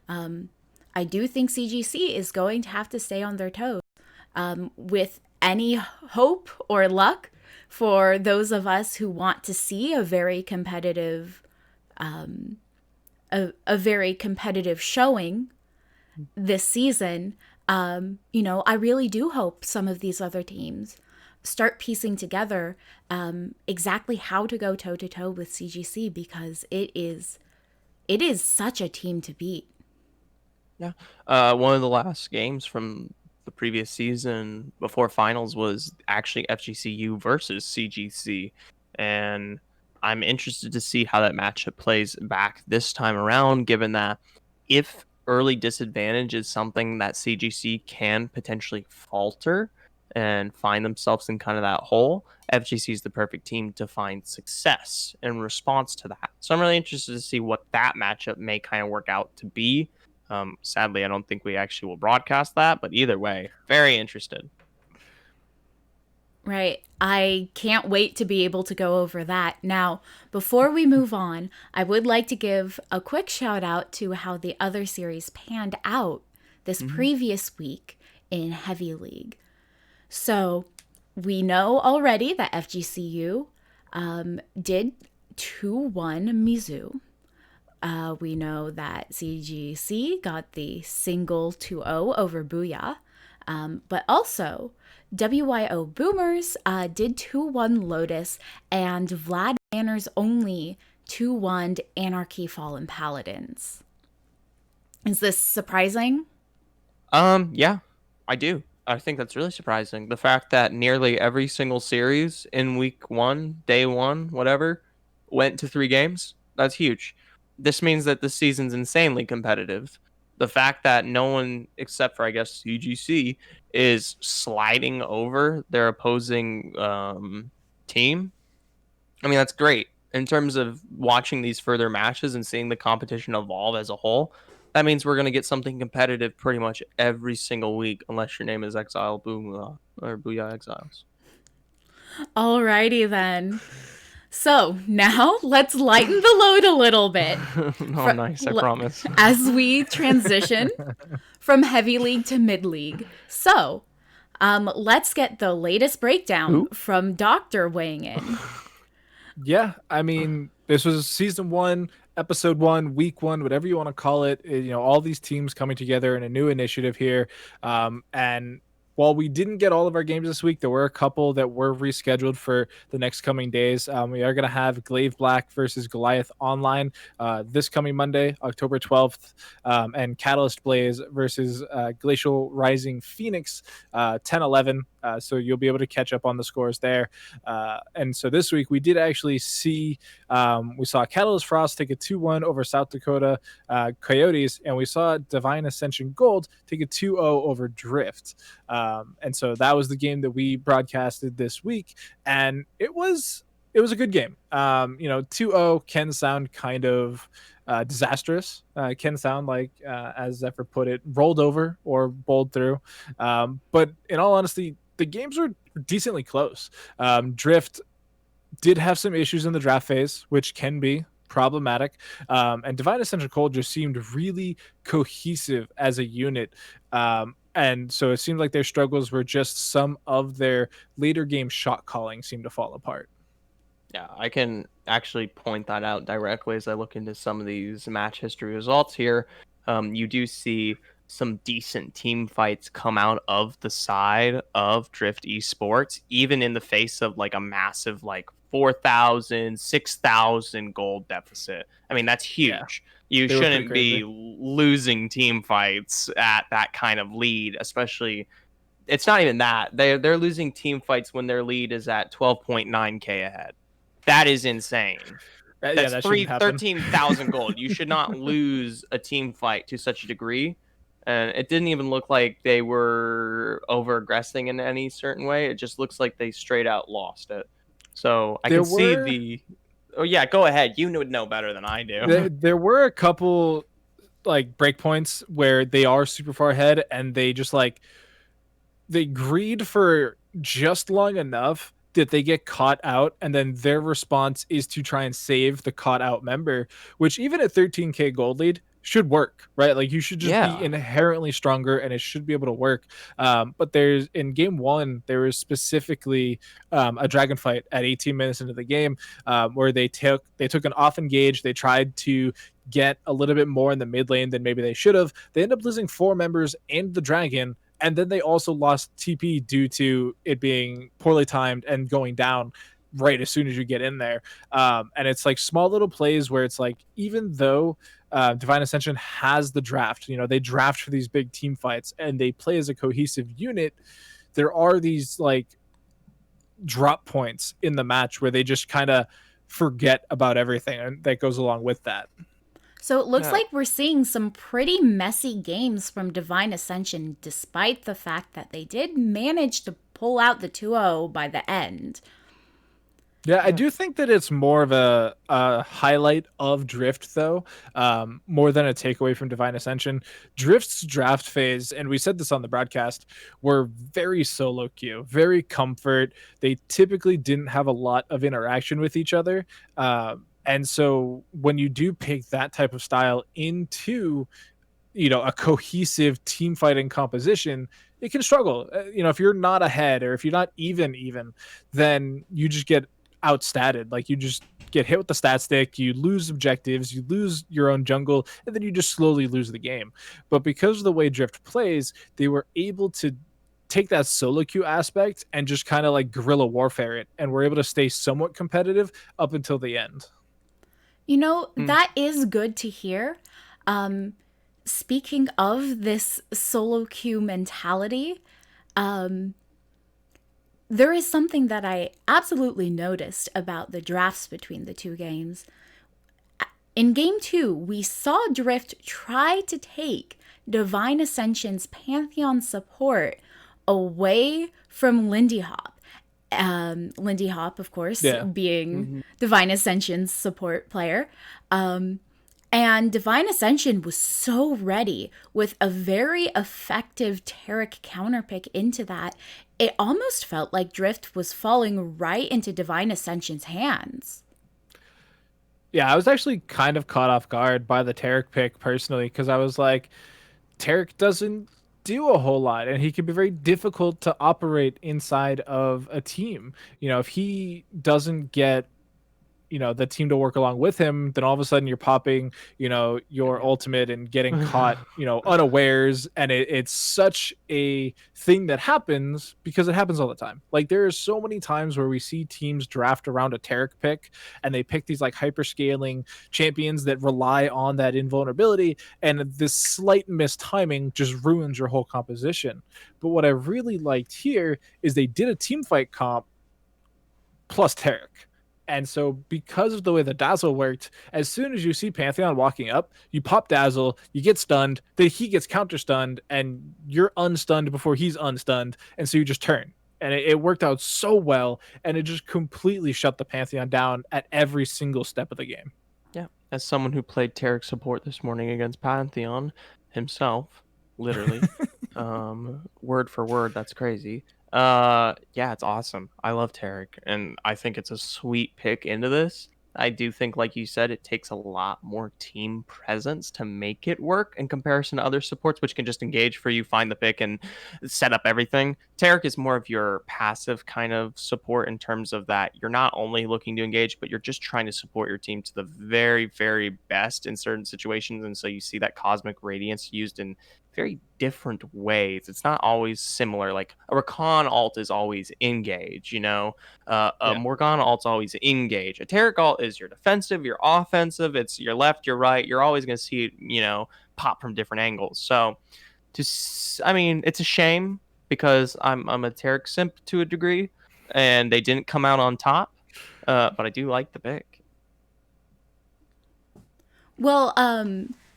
I do think CGC is going to have to stay on their toes. With any hope or luck for those of us who want to see a very competitive, a very competitive showing this season, I really do hope some of these other teams start piecing together exactly how to go toe to toe with CGC, because it is such a team to beat. Yeah, one of the last games from the previous season before finals was actually FGCU versus CGC, and I'm interested to see how that matchup plays back this time around, given that if early disadvantage is something that CGC can potentially falter and find themselves in kind of that hole, FGC is the perfect team to find success in response to that. So I'm really interested to see what that matchup may kind of work out to be. Sadly, I don't think we actually will broadcast that, but either way, very interested. Right. I can't wait to be able to go over that. Now, before we move on, I would like to give a quick shout out to how the other series panned out this previous week in Heavy League. So we know already that FGCU did 2-1 Mizzou. We know that CGC got the single 2-0 over Booyah. But also, WyoBoomers did 2-1 Lotus, and Vlad Banner's only 2-1 Anarchy Fallen Paladins. Is this surprising? Yeah, I do. I think that's really surprising. The fact that nearly every single series in week 1, day 1, whatever, went to 3 games, that's huge. This means that the season's insanely competitive. The fact that no one, except for, I guess, CGC, is sliding over their opposing team, I mean, that's great. In terms of watching these further matches and seeing the competition evolve as a whole, that means we're going to get something competitive pretty much every single week, unless your name is Exile Booyah or Booyah Exiles. Alrighty then. So now let's lighten the load a little bit. Nice, I promise. As we transition from Heavy League to Mid League. So let's get the latest breakdown from Dr. weighing in. Yeah, I mean, this was season 1, episode 1, week 1, whatever you want to call it. All these teams coming together in a new initiative here. And while we didn't get all of our games this week, there were a couple that were rescheduled for the next coming days. We are going to have Glaive Black versus Goliath online this coming Monday, October 12th, and Catalyst Blaze versus Glacial Rising Phoenix 10-11. So you'll be able to catch up on the scores there. And so this week we did actually see, we saw Catalyst Frost take a 2-1 over South Dakota Coyotes, and we saw Divine Ascension Gold take a 2-0 over Drift. And so that was the game that we broadcasted this week, and it was a good game. 2-0 can sound kind of disastrous. Can sound like, as Zephyr put it, rolled over or bowled through. But in all honesty, the games were decently close. Drift did have some issues in the draft phase, which can be problematic. And Divine Ascension Cold just seemed really cohesive as a unit. And so it seemed like their struggles were just some of their later game shot calling seemed to fall apart. Yeah, I can actually point that out directly as I look into some of these match history results here. You do see some decent team fights come out of the side of Drift Esports, even in the face of like a massive 4,000, 6,000 gold deficit. I mean, that's huge. Yeah. You shouldn't be losing team fights at that kind of lead, especially. It's not even that. They're losing team fights when their lead is at 12.9k ahead. That is insane. That's 13,000 gold. You should not lose a team fight to such a degree. And it didn't even look like they were over-aggressing in any certain way. It just looks like they straight out lost it. So I can see the... Oh, yeah, go ahead. You would know better than I do. There were a couple breakpoints where they are super far ahead, and they just they greed for just long enough that they get caught out, and then their response is to try and save the caught out member, which even at 13k gold lead should work, right? You should just be inherently stronger, and it should be able to work. But in game 1, there was specifically a dragon fight at 18 minutes into the game, where they took an off engage. They tried to get a little bit more in the mid lane than maybe they should have. They ended up losing 4 members and the dragon. And then they also lost TP due to it being poorly timed and going down right as soon as you get in there. And it's small little plays where it's even though Divine Ascension has the draft, they draft for these big team fights and they play as a cohesive unit, there are these drop points in the match where they just kind of forget about everything, and that goes along with that. So it looks like we're seeing some pretty messy games from Divine Ascension, despite the fact that they did manage to pull out the 2-0 by the end. Yeah, I do think that it's more of a highlight of Drift, though, more than a takeaway from Divine Ascension. Drift's draft phase, and we said this on the broadcast, were very solo queue, very comfort. They typically didn't have a lot of interaction with each other. And so when you do pick that type of style into, a cohesive team fighting composition, it can struggle. If you're not ahead or if you're not even, then you just get outstatted. You just get hit with the stat stick, you lose objectives, you lose your own jungle, and then you just slowly lose the game. But because of the way Drift plays, they were able to take that solo queue aspect and just kind of guerrilla warfare it, and were able to stay somewhat competitive up until the end. That is good to hear. Speaking of this solo queue mentality, there is something that I absolutely noticed about the drafts between the two games. In Game 2, we saw Drift try to take Divine Ascension's Pantheon support away from Lindy Hop. Lindy Hop, of course, being Divine Ascension's support player. And Divine Ascension was so ready with a very effective Taric counterpick into that. It almost felt like Drift was falling right into Divine Ascension's hands. Yeah, I was actually kind of caught off guard by the Taric pick personally, because I was like, Taric doesn't do a whole lot, and he can be very difficult to operate inside of a team. If he doesn't get the team to work along with him, then all of a sudden you're popping, your ultimate and getting caught, unawares. And it's such a thing that happens because it happens all the time. Like there are so many times where we see teams draft around a Taric pick and they pick these like hyper scaling champions that rely on that invulnerability. And this slight mistiming just ruins your whole composition. But what I really liked here is they did a team fight comp plus Taric. And so because of the way the Dazzle worked, as soon as you see Pantheon walking up, you pop Dazzle, you get stunned, then he gets counter-stunned, and you're unstunned before he's unstunned, and so you just turn. And it worked out so well, and it just completely shut the Pantheon down at every single step of the game. Yeah, as someone who played Taric support this morning against Pantheon himself, literally, word for word, that's crazy. Yeah, it's awesome. I love Taric, and I think it's a sweet pick into this. I do think, like you said, it takes a lot more team presence to make it work in comparison to other supports, which can just engage for you, find the pick, and set up everything. Taric is more of your passive kind of support in terms of that you're not only looking to engage, but you're just trying to support your team to the very, very best in certain situations. And so you see that Cosmic Radiance used in very different ways. It's not always similar. Like a Rakan ult is always engage, a Morgana ult's always engage. A Taric ult is your defensive, your offensive, it's your left, your right. You're always going to see it, pop from different angles. So it's a shame because I'm a Taric simp to a degree and they didn't come out on top. But I do like the pick. Well,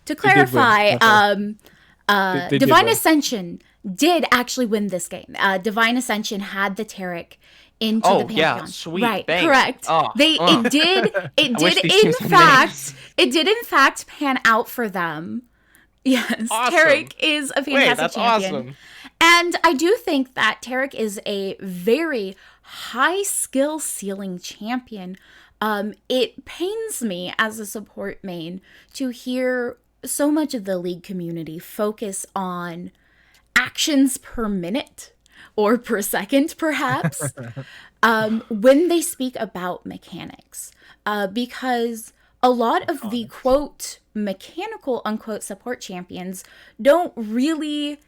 to clarify, Divine Ascension did actually win this game. Divine Ascension had the Taric into the Pantheon. Yeah, sweet. Right, Thanks. correct. It did in fact pan out for them. Yes, awesome. Taric is a fantastic champion. Awesome. And I do think that Taric is a very high skill ceiling champion. It pains me as a support main to hear so much of the league community focus on actions per minute or per second, perhaps, when they speak about mechanics. Because a lot of the, quote, mechanical, unquote, support champions don't really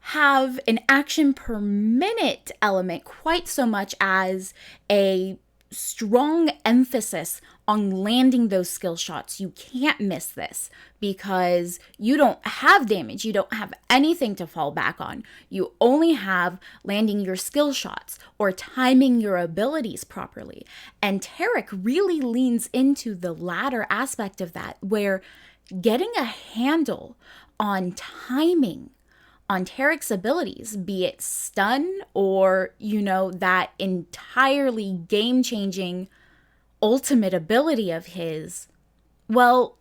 have an action per minute element quite so much as a strong emphasis on landing those skill shots. You can't miss this because you don't have damage. You don't have anything to fall back on. You only have landing your skill shots or timing your abilities properly. And Taric really leans into the latter aspect of that, where getting a handle on timing on Taric's abilities, be it stun or, that entirely game-changing ultimate ability of his, well,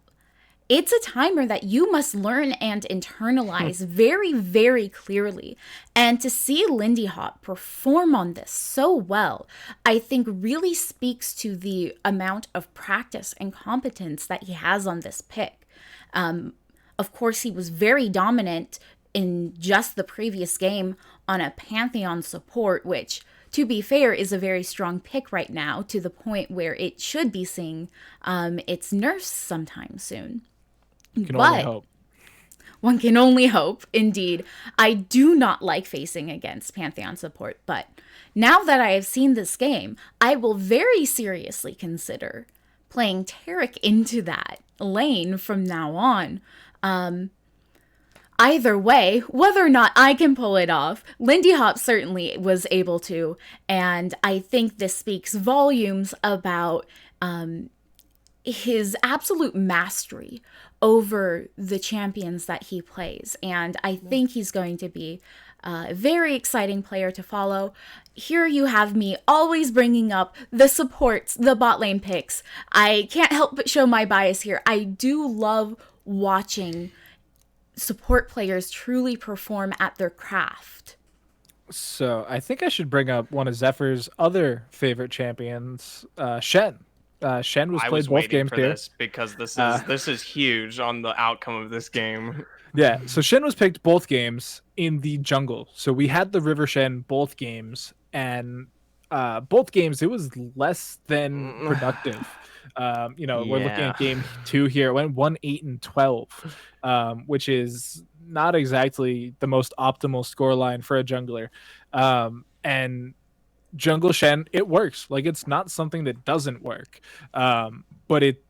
it's a timer that you must learn and internalize very, very clearly. And to see Lindy Hop perform on this so well, I think really speaks to the amount of practice and competence that he has on this pick. Of course, he was very dominant in just the previous game on a Pantheon support, which, to be fair, is a very strong pick right now, to the point where it should be seeing its nerfs sometime soon. Only hope. One can only hope, indeed. I do not like facing against Pantheon support, but now that I have seen this game, I will very seriously consider playing Taric into that lane from now on. Either way, whether or not I can pull it off, Lindy Hop certainly was able to, and I think this speaks volumes about his absolute mastery over the champions that he plays, and I think he's going to be a very exciting player to follow. Here you have me always bringing up the supports, the bot lane picks. I can't help but show my bias here. I do love watching support players truly perform at their craft. So I think I should bring up one of Zephyr's other favorite champions, Shen. Shen was played both games here. This because this is huge on the outcome of this game. Yeah, so Shen was picked both games in the jungle. So we had the River Shen both games, and both games, it was less than productive. We're looking at game 2 here. It went 1-8-12, which is not exactly the most optimal scoreline for a jungler. And jungle Shen, it works. Like, it's not something that doesn't work. But it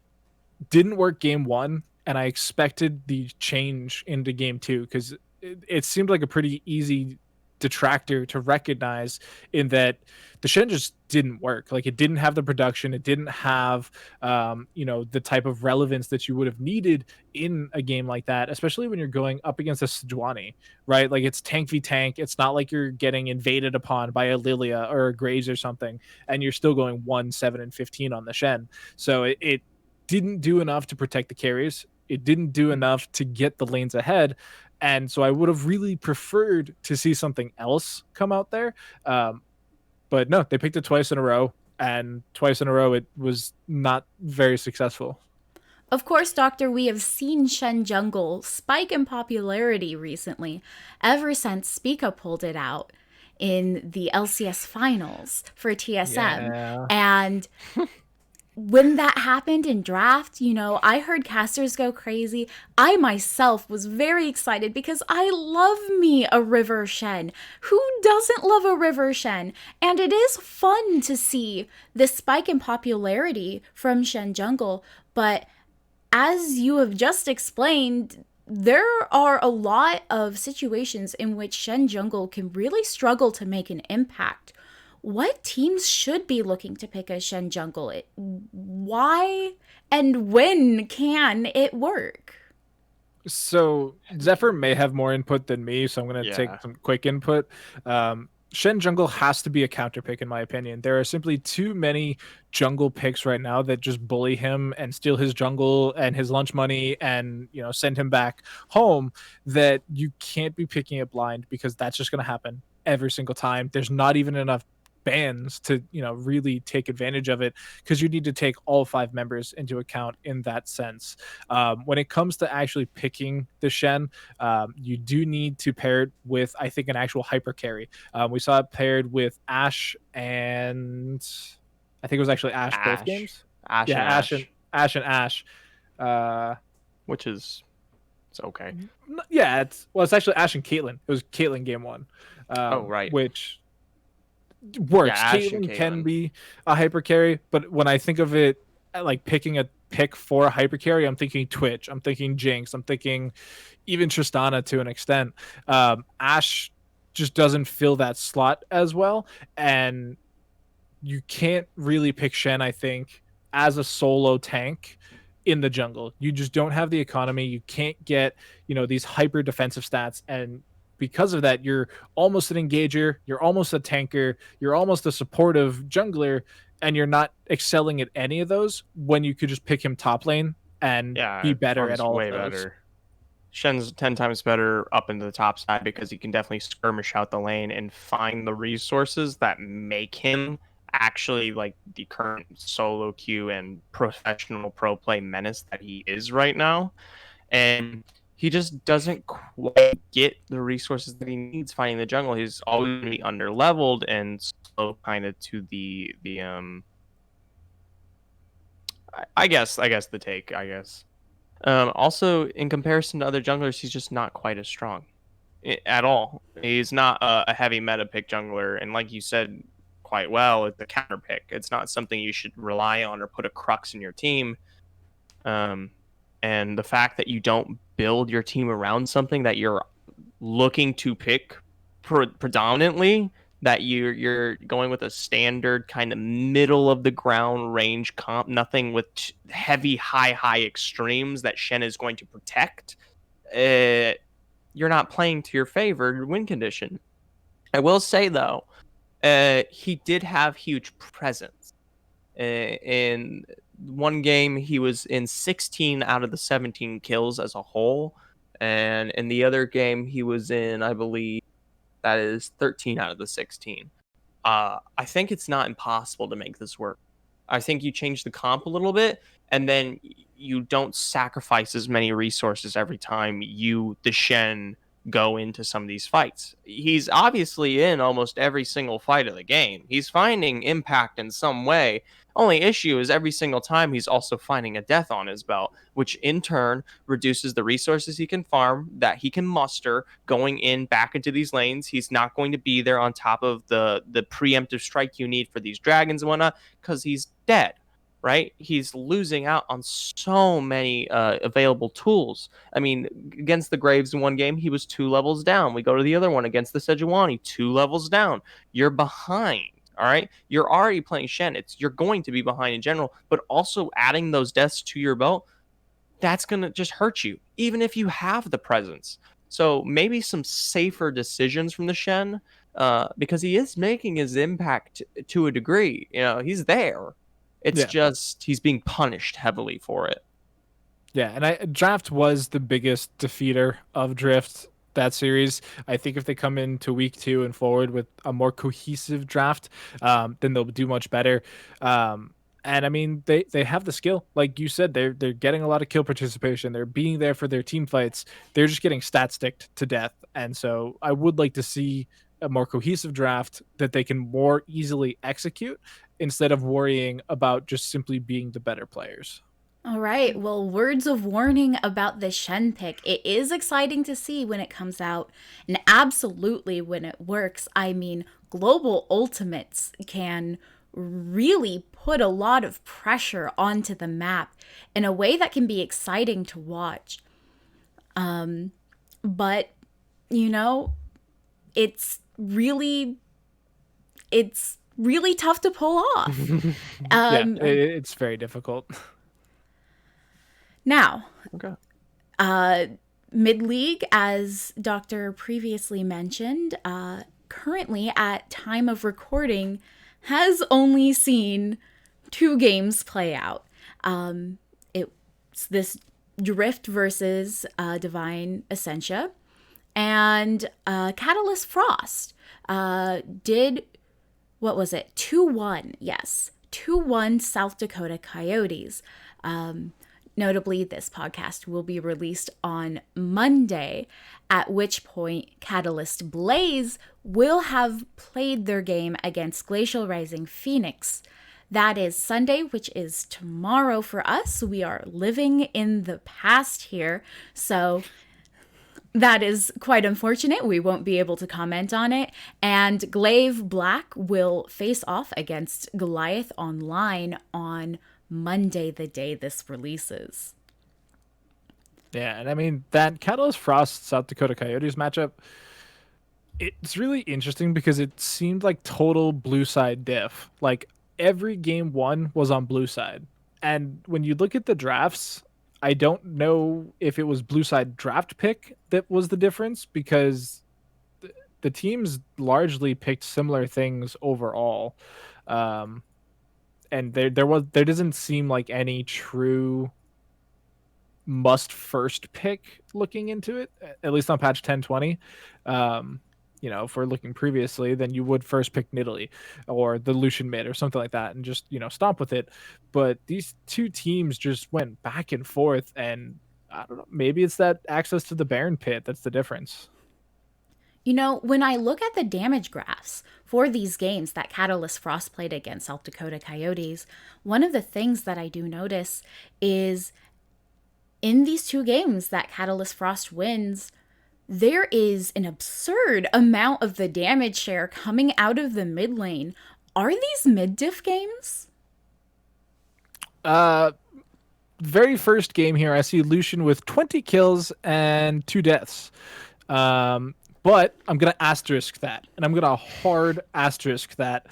didn't work game 1, and I expected the change into game 2 because it seemed like a pretty easy detractor to recognize, in that the Shen just didn't work. Like, it didn't have the production, it didn't have the type of relevance that you would have needed in a game like that, especially when you're going up against a Sejuani, right? Like, it's tank v tank. It's not like you're getting invaded upon by a Lilia or a Graze or something, and you're still going 1-7-15 on the Shen. So it didn't do enough to protect the carries. It didn't do enough to get the lanes ahead. And so I would have really preferred to see something else come out there. But no, they picked it twice in a row, and twice in a row it was not very successful. Of course, Doctor, we have seen Shen Jungle spike in popularity recently, ever since Spica pulled it out in the LCS finals for TSM. Yeah. And when that happened in draft, I heard casters go crazy. I myself was very excited because I love me a River Shen. Who doesn't love a River Shen? And it is fun to see this spike in popularity from Shen Jungle. But as you have just explained, there are a lot of situations in which Shen Jungle can really struggle to make an impact. What teams should be looking to pick a Shen Jungle? Why and when can it work? So Zephyr may have more input than me, so I'm going to take some quick input. Shen Jungle has to be a counter pick, in my opinion. There are simply too many jungle picks right now that just bully him and steal his jungle and his lunch money and send him back home, that you can't be picking it blind, because that's just going to happen every single time. There's not even enough bans to really take advantage of it, because you need to take all 5 members into account in that sense. When it comes to actually picking the Shen, you do need to pair it with, I think, an actual hyper carry. We saw it paired with Ashe, and I think it was actually Ashe both games. Ashe and Ashe. Which is, it's okay. Yeah, it's actually Ashe and Caitlyn. It was Caitlyn game 1. Right. Which works. Yeah, Caitlyn can be a hyper carry, but when I think of it like picking a pick for a hyper carry, I'm thinking Twitch, I'm thinking Jinx, I'm thinking even Tristana to an extent. Ashe just doesn't fill that slot as well, and you can't really pick Shen, I think, as a solo tank in the jungle. You just don't have the economy. You can't get these hyper defensive stats, and because of that, you're almost an engager, you're almost a tanker, you're almost a supportive jungler, and you're not excelling at any of those when you could just pick him top lane and be better at all of those. Better. Shen's 10 times better up into the top side, because he can definitely skirmish out the lane and find the resources that make him actually like the current solo queue and professional pro play menace that he is right now. And he just doesn't quite get the resources that he needs fighting the jungle. He's always going to be under-leveled and slow kind of to the I guess the take, I guess. Also, in comparison to other junglers, he's just not quite as strong at all. He's not a heavy meta pick jungler, and like you said quite well, it's a counter pick. It's not something you should rely on or put a crux in your team. And the fact that you don't build your team around something that you're looking to pick predominantly, that you're going with a standard kind of middle of the ground range comp, nothing with heavy high extremes that Shen is going to protect, you're not playing to your favored win condition. I will say though, he did have huge presence. In one game, he was in 16 out of the 17 kills as a whole. And in the other game, he was in, I believe, that is 13 out of the 16. I think it's not impossible to make this work. I think you change the comp a little bit, and then you don't sacrifice as many resources every time you, the Shen, go into some of these fights. He's obviously in almost every single fight of the game. He's finding impact in some way. Only issue is every single time he's also finding a death on his belt, which in turn reduces the resources he can farm, that he can muster going in back into these lanes. He's not going to be there on top of the preemptive strike you need for these dragons and whatnot, because he's dead. Right? He's losing out on so many available tools. I mean, against the Graves in one game, he was 2 levels down. We go to the other one against the Sejuani, 2 levels down. You're behind. All right. You're already playing Shen. You're going to be behind in general, but also adding those deaths to your belt, that's going to just hurt you, even if you have the presence. So maybe some safer decisions from the Shen, because he is making his impact to a degree. He's there. It's just he's being punished heavily for it. Yeah, and Draft was the biggest defeater of Drift that series. I think if they come into week 2 and forward with a more cohesive draft, then they'll do much better. And I mean, they have the skill, like you said. They're getting a lot of kill participation. They're being there for their team fights. They're just getting stat sticked to death. And so I would like to see a more cohesive draft that they can more easily execute instead of worrying about just simply being the better players. All right. Well, words of warning about the Shen pick. It is exciting to see when it comes out, and absolutely when it works. I mean, global ultimates can really put a lot of pressure onto the map in a way that can be exciting to watch. But, it's really tough to pull off. It's very difficult. Now, Okay. mid-league, as Dr. previously mentioned, currently at time of recording, has only seen 2 games play out. It's this Drift versus Divine Essentia, and Catalyst Frost did, what was it, 2-1, yes, 2-1 South Dakota Coyotes. Notably, this podcast will be released on Monday, at which point Catalyst Blaze will have played their game against Glacial Rising Phoenix. That is Sunday, which is tomorrow for us. We are living in the past here, so that is quite unfortunate. We won't be able to comment on it. And Glaive Black will face off against Goliath Online on Monday, the day this releases. Yeah, and I mean, that Catalyst Frost South Dakota Coyotes matchup, it's really interesting because it seemed like total blue side diff. Like, every game 1 was on blue side. And when you look at the drafts, I don't know if it was blue side draft pick that was the difference, because the teams largely picked similar things overall. And there doesn't seem like any true must first pick looking into it, at least on patch 1020. If we're looking previously, then you would first pick Nidalee or the Lucian mid or something like that and just, stomp with it. But these 2 teams just went back and forth, and I don't know, maybe it's that access to the Baron pit that's the difference. When I look at the damage graphs for these games that Catalyst Frost played against South Dakota Coyotes, one of the things that I do notice is in these 2 games that Catalyst Frost wins, there is an absurd amount of the damage share coming out of the mid lane. Are these mid-diff games? Very first game here, I see Lucian with 20 kills and 2 deaths. But I'm going to asterisk that, and I'm going to hard asterisk that.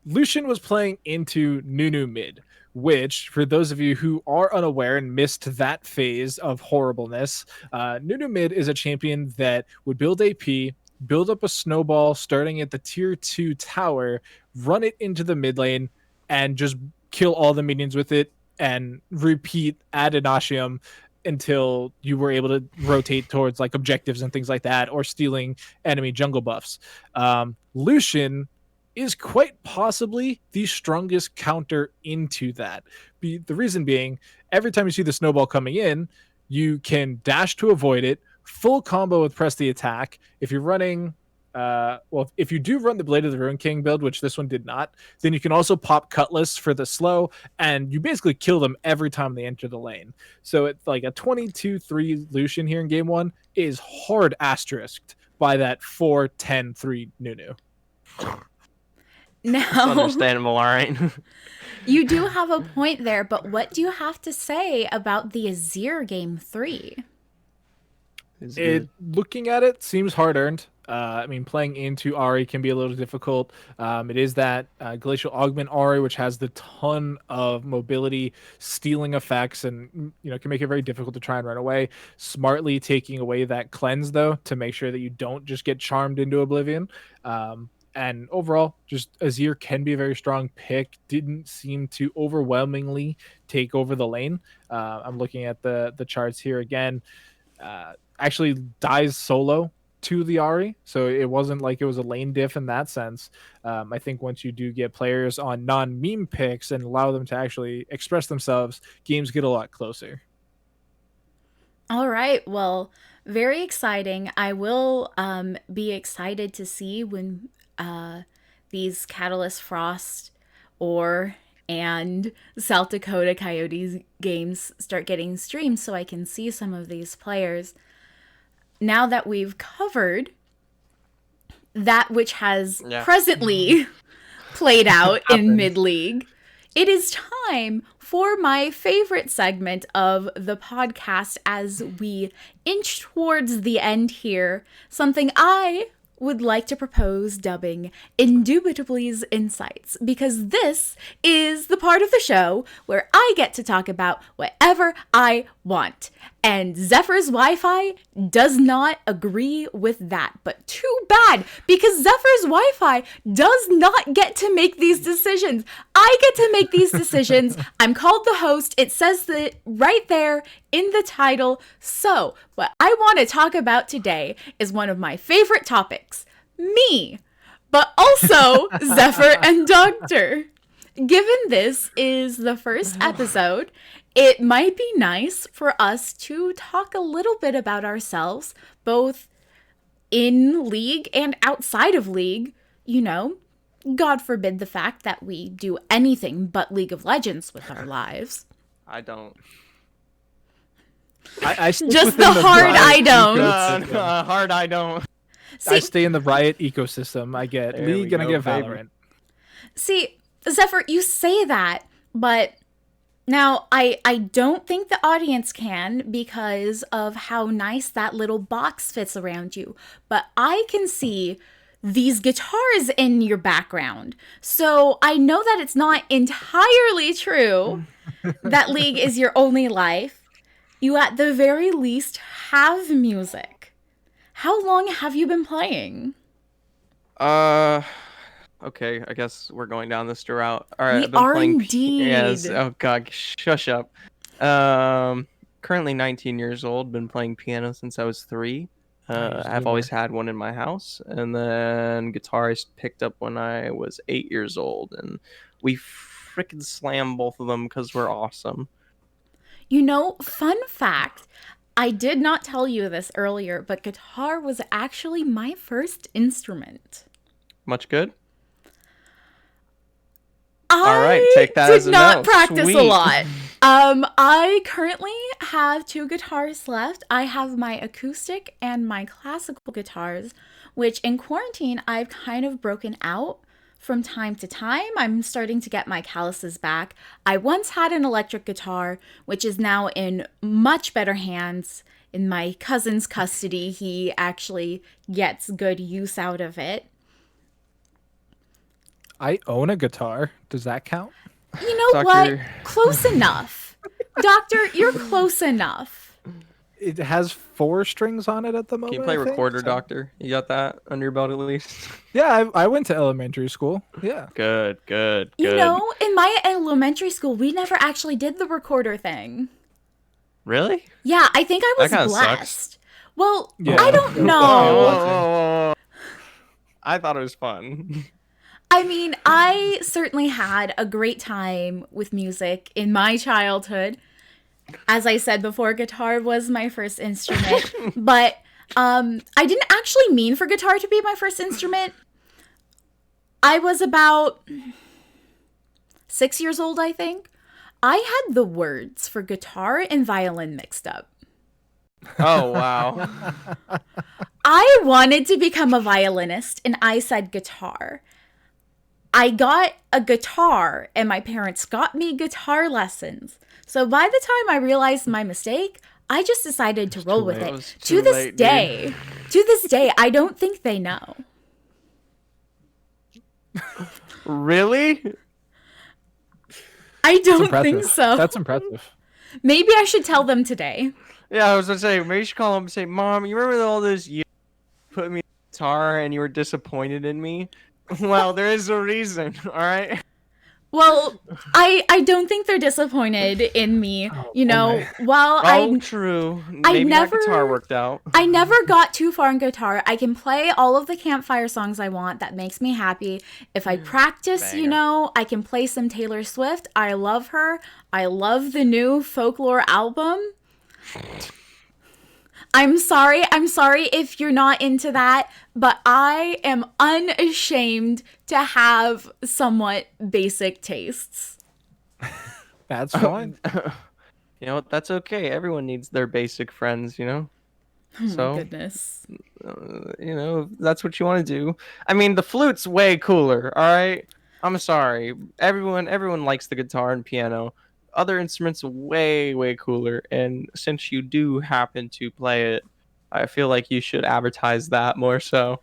Lucian was playing into Nunu mid, which, for those of you who are unaware and missed that phase of horribleness, Nunu mid is a champion that would build AP, build up a snowball starting at the tier 2 tower, run it into the mid lane, and just kill all the minions with it, and repeat ad nauseum until you were able to rotate towards like objectives and things like that, or stealing enemy jungle buffs. Lucian is quite possibly the strongest counter into that. The reason being, every time you see the snowball coming in, you can dash to avoid it, full combo with press the attack. If you're running, if you do run the Blade of the Ruin King build, which this one did not, then you can also pop Cutlass for the slow, and you basically kill them every time they enter the lane. So it's like a 22-3 Lucian here in game 1 is hard asterisked by that 4-10-3 Nunu. Now, It's understandable, all right. you do have a point there, but what do you have to say about the Azir game 3? Looking at it, seems hard-earned. I mean, playing into Ahri can be a little difficult. It is that Glacial Augment Ahri, which has the ton of mobility, stealing effects, and can make it very difficult to try and run away. Smartly taking away that cleanse, though, to make sure that you don't just get charmed into oblivion. And overall, just Azir can be a very strong pick. Didn't seem to overwhelmingly take over the lane. I'm looking at the charts here again. Actually dies solo to the Ahri, so it wasn't like it was a lane diff in that sense. I think once you do get players on non-meme picks and allow them to actually express themselves, games get a lot closer. All right, well, very exciting. I will be excited to see when these Catalyst Frost and South Dakota Coyotes games start getting streamed so I can see some of these players. Now that we've covered that which has presently played out in mid-league, it is time for my favorite segment of the podcast as we inch towards the end here, something I would like to propose dubbing Indubitably's Insights, because this is the part of the show where I get to talk about whatever I want. And Zephyr's Wi-Fi does not agree with that, but too bad, because Zephyr's Wi-Fi does not get to make these decisions. I get to make these decisions. I'm called the host. It says that right there in the title. So what I want to talk about today is one of my favorite topics, me, but also Zephyr and Doctor. Given this is the first episode, it might be nice for us to talk a little bit about ourselves, both in League and outside of League. God forbid the fact that we do anything but League of Legends with our lives. I don't. I just the hard I don't. Hard I don't. See, I stay in the Riot ecosystem. I get League and I get Valorant. See, Zephyr, you say that, but now I don't think the audience can because of how nice that little box fits around you. But I can see these guitars in your background. So I know that it's not entirely true that League is your only life. You at the very least have music. How long have you been playing? Okay, I guess we're going down this route. All right, We I've been are playing indeed. Yes. Oh god, shush up. Currently 19 years old. Been playing piano since I was 3. I've always had one in my house, and then guitar I picked up when I was 8 years old, and we freaking slam both of them because we're awesome. Fun fact, I did not tell you this earlier, but guitar was actually my first instrument. Much good? All right, take that as a did not no. practice Sweet. a lot. I currently have 2 guitars left. I have my acoustic and my classical guitars, which in quarantine I've kind of broken out from time to time. I'm starting to get my calluses back. I once had an electric guitar, which is now in much better hands in my cousin's custody. He actually gets good use out of it. I own a guitar. Does that count? You know Doctor. what? Close enough. Doctor, you're close enough. It has 4 strings on it at the moment. Can you play I think, recorder, so- Doctor? You got that under your belt at least? Yeah, I went to elementary school. Yeah. Good. In my elementary school, we never actually did the recorder thing. Really? Yeah, I think I was That kinda blessed. Well, Yeah. I don't It know. wasn't. I thought it was fun. I mean, I certainly had a great time with music in my childhood. As I said before, guitar was my first instrument, but I didn't actually mean for guitar to be my first instrument. I was about 6 years old, I think. I had the words for guitar and violin mixed up. Oh, wow. I wanted to become a violinist, and I said guitar. I got a guitar, and my parents got me guitar lessons. So by the time I realized my mistake, I just decided to roll with it. To this day, I don't think they know. Really? I don't think so. That's impressive. Maybe I should tell them today. Yeah, I was gonna say, maybe you should call him and say, Mom, you remember all those years you put me in guitar and you were disappointed in me? Well, there is a reason, alright? Well, I don't think they're disappointed in me. You know, while true. Maybe that guitar worked out. I never got too far in guitar. I can play all of the campfire songs I want. That makes me happy. If I practice, you know, I can play some Taylor Swift. I love her. I love the new Folklore album. I'm sorry if you're not into that, but I am unashamed to have somewhat basic tastes. That's fine. You know what? That's okay. Everyone needs their basic friends, you know? Oh my goodness. You know, if that's what you want to do. I mean, the flute's way cooler, all right? I'm sorry. Everyone likes the guitar and piano. Other instruments way, way cooler. And since you do happen to play it, I feel like you should advertise that more so.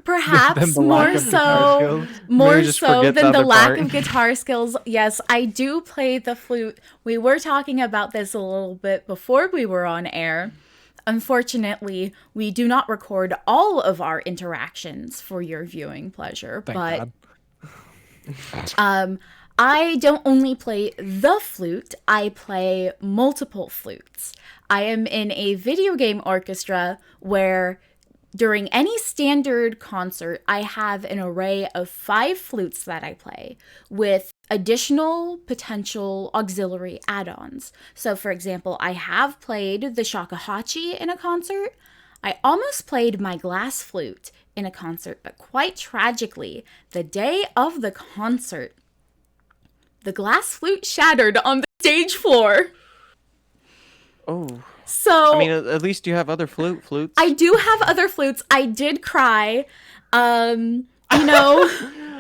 Perhaps more so than the lack of guitar skills. Yes, I do play the flute. We were talking about this a little bit before we were on air. Unfortunately, we do not record all of our interactions for your viewing pleasure. Thank God. I don't only play the flute, I play multiple flutes. I am in a video game orchestra where during any standard concert, I have an array of 5 flutes that I play with additional potential auxiliary add-ons. So for example, I have played the shakuhachi in a concert. I almost played my glass flute in a concert, but quite tragically, the day of the concert, the glass flute shattered on the stage floor. Oh. So I mean, at least you have other flutes. I do have other flutes. I did cry. You know.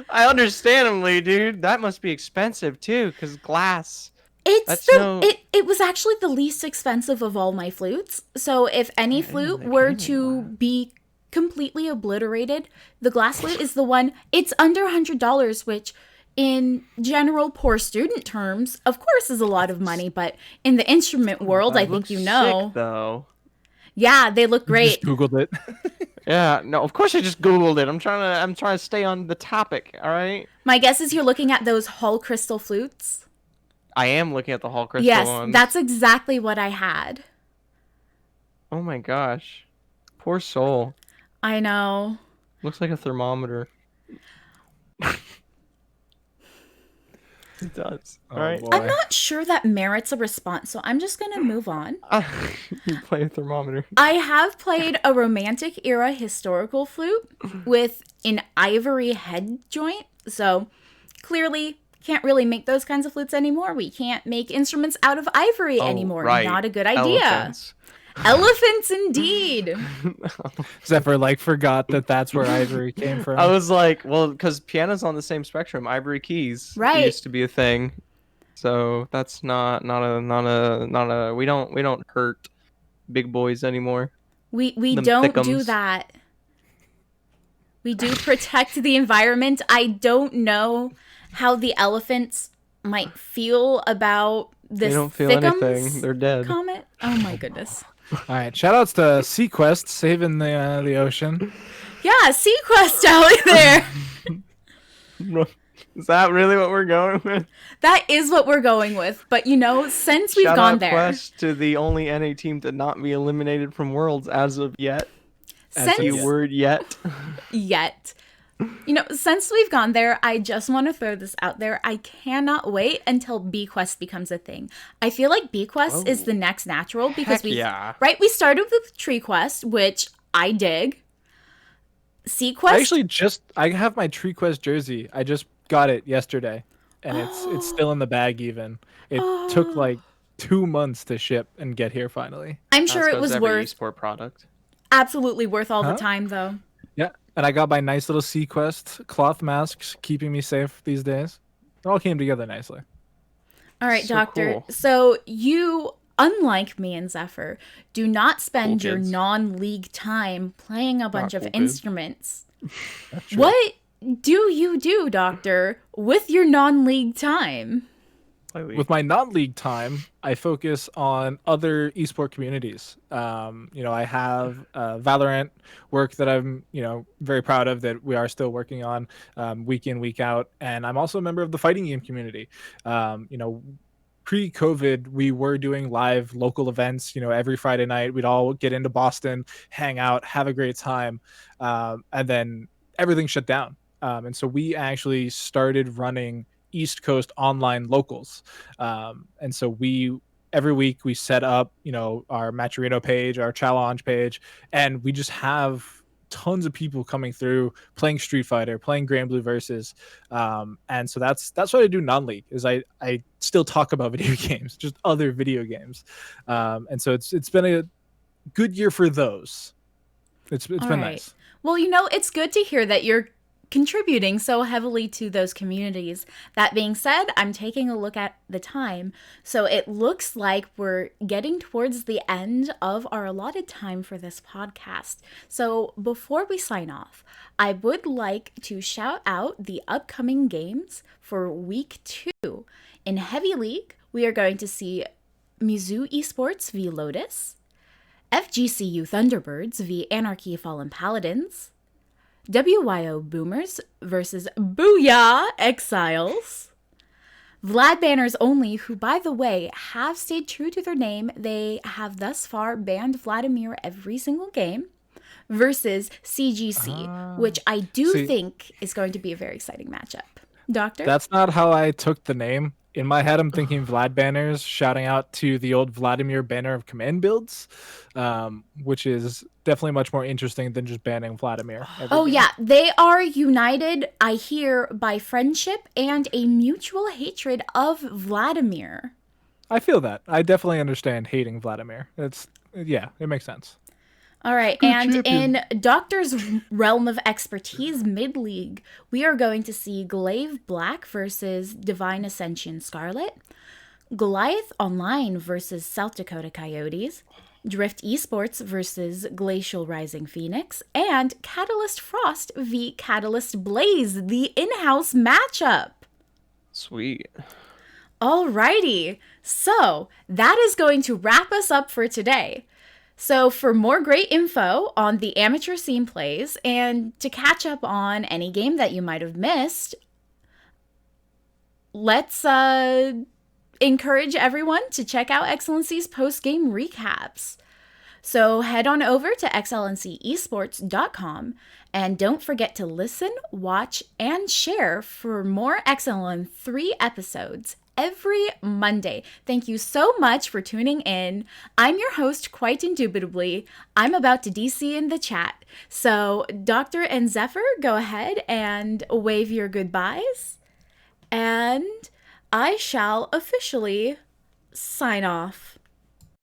I understandably, dude. That must be expensive too, because glass. It was actually the least expensive of all my flutes. So if any flute were to be completely obliterated, the glass flute is the one. It's under $100, which in general poor student terms, of course, is a lot of money, but in the instrument world, I think you know. Sick, though. Yeah, they look great. Just Googled it. Yeah, no, of course I just Googled it. I'm trying to stay on the topic, all right? My guess is you're looking at those Hall crystal flutes. I am looking at the Hall crystal ones. Yes, that's exactly what I had. Oh my gosh. Poor soul. I know. Looks like a thermometer. It does. Oh, all right. boy. I'm not sure that merits a response, so I'm just going to move on. You play a thermometer. I have played a romantic era historical flute with an ivory head joint, so clearly can't really make those kinds of flutes anymore. We can't make instruments out of ivory anymore. Right. Not a good idea. Elephants. Elephants indeed. Zephyr forgot that's where ivory came from. I was like, well, because piano's on the same spectrum. Ivory keys used to be a thing, so that's not a. We don't hurt big boys anymore. We don't thickums. do that. We do protect the environment. I don't know how the elephants might feel about this. They don't feel anything. They're dead. Comment. Oh my goodness. All right, shout outs to Sequest saving the ocean. Yeah, Sequest out there. Is that really what we're going with? That is what we're going with. But you know, since we've gone there, Quest to the only NA team to not be eliminated from Worlds as of yet. Since Keyword yet. Yet. You know, since we've gone there, I just want to throw this out there. I cannot wait until B-Quest becomes a thing. I feel like B-Quest is the next natural because we started with Tree Quest, which I dig. C-Quest? I have my Tree Quest jersey. I just got it yesterday, and it's still in the bag even. It took like 2 months to ship and get here finally. I'm sure it was worth esport product. Absolutely worth all the time though. Yeah, and I got my nice little C-Quest cloth masks keeping me safe these days. It all came together nicely. All right, So Doctor. cool. So you, unlike me and Zephyr, do not spend your non-league time playing a bunch of instruments. What do you do, Doctor, with your non-league time? With my non-league time, I focus on other esport communities. I have Valorant work that I'm, very proud of that we are still working on week in, week out. And I'm also a member of the fighting game community. Pre-COVID, we were doing live local events, every Friday night. We'd all get into Boston, hang out, have a great time. And then everything shut down. And so we actually started running East Coast online locals. And so every week we set up, our Matcherino page, our challenge page, and we just have tons of people coming through playing Street Fighter, playing Grand Blue Versus. And so that's what I do non-league is I still talk about video games, just other video games. And so it's been a good year for those. It's been nice. Well, it's good to hear that you're contributing so heavily to those communities. That being said, I'm taking a look at the time. So it looks like we're getting towards the end of our allotted time for this podcast. So before we sign off, I would like to shout out the upcoming games for week 2. In Heavy League, we are going to see Mizzou Esports v Lotus, FGCU Thunderbirds v Anarchy Fallen Paladins, WyoBoomers versus Booyah Exiles, Vlad banners only, who, by the way, have stayed true to their name. They have thus far banned Vladimir every single game, versus CGC, which I do think is going to be a very exciting matchup. Doctor? That's not how I took the name. In my head, I'm thinking Vlad banners, shouting out to the old Vladimir banner of command builds, which is definitely much more interesting than just banning Vladimir. Yeah, they are united, I hear, by friendship and a mutual hatred of Vladimir. I feel that. I definitely understand hating Vladimir. It makes sense. All right, and in Doctor's realm of expertise, mid-league, we are going to see Glaive Black versus Divine Ascension Scarlet, Goliath Online versus South Dakota Coyotes, Drift Esports versus Glacial Rising Phoenix, and Catalyst Frost v Catalyst Blaze, the in-house matchup. Sweet. Alrighty, so that is going to wrap us up for today. So for more great info on the amateur scene plays and to catch up on any game that you might have missed, let's encourage everyone to check out XLNC's post-game recaps. So head on over to XLNCesports.com and don't forget to listen, watch, and share for more XLN3 episodes every Monday. Thank you so much for tuning in. I'm your host, QuiteIndubitably. I'm about to DC in the chat. So Doctor and Zephyr, go ahead and wave your goodbyes. And I shall officially sign off.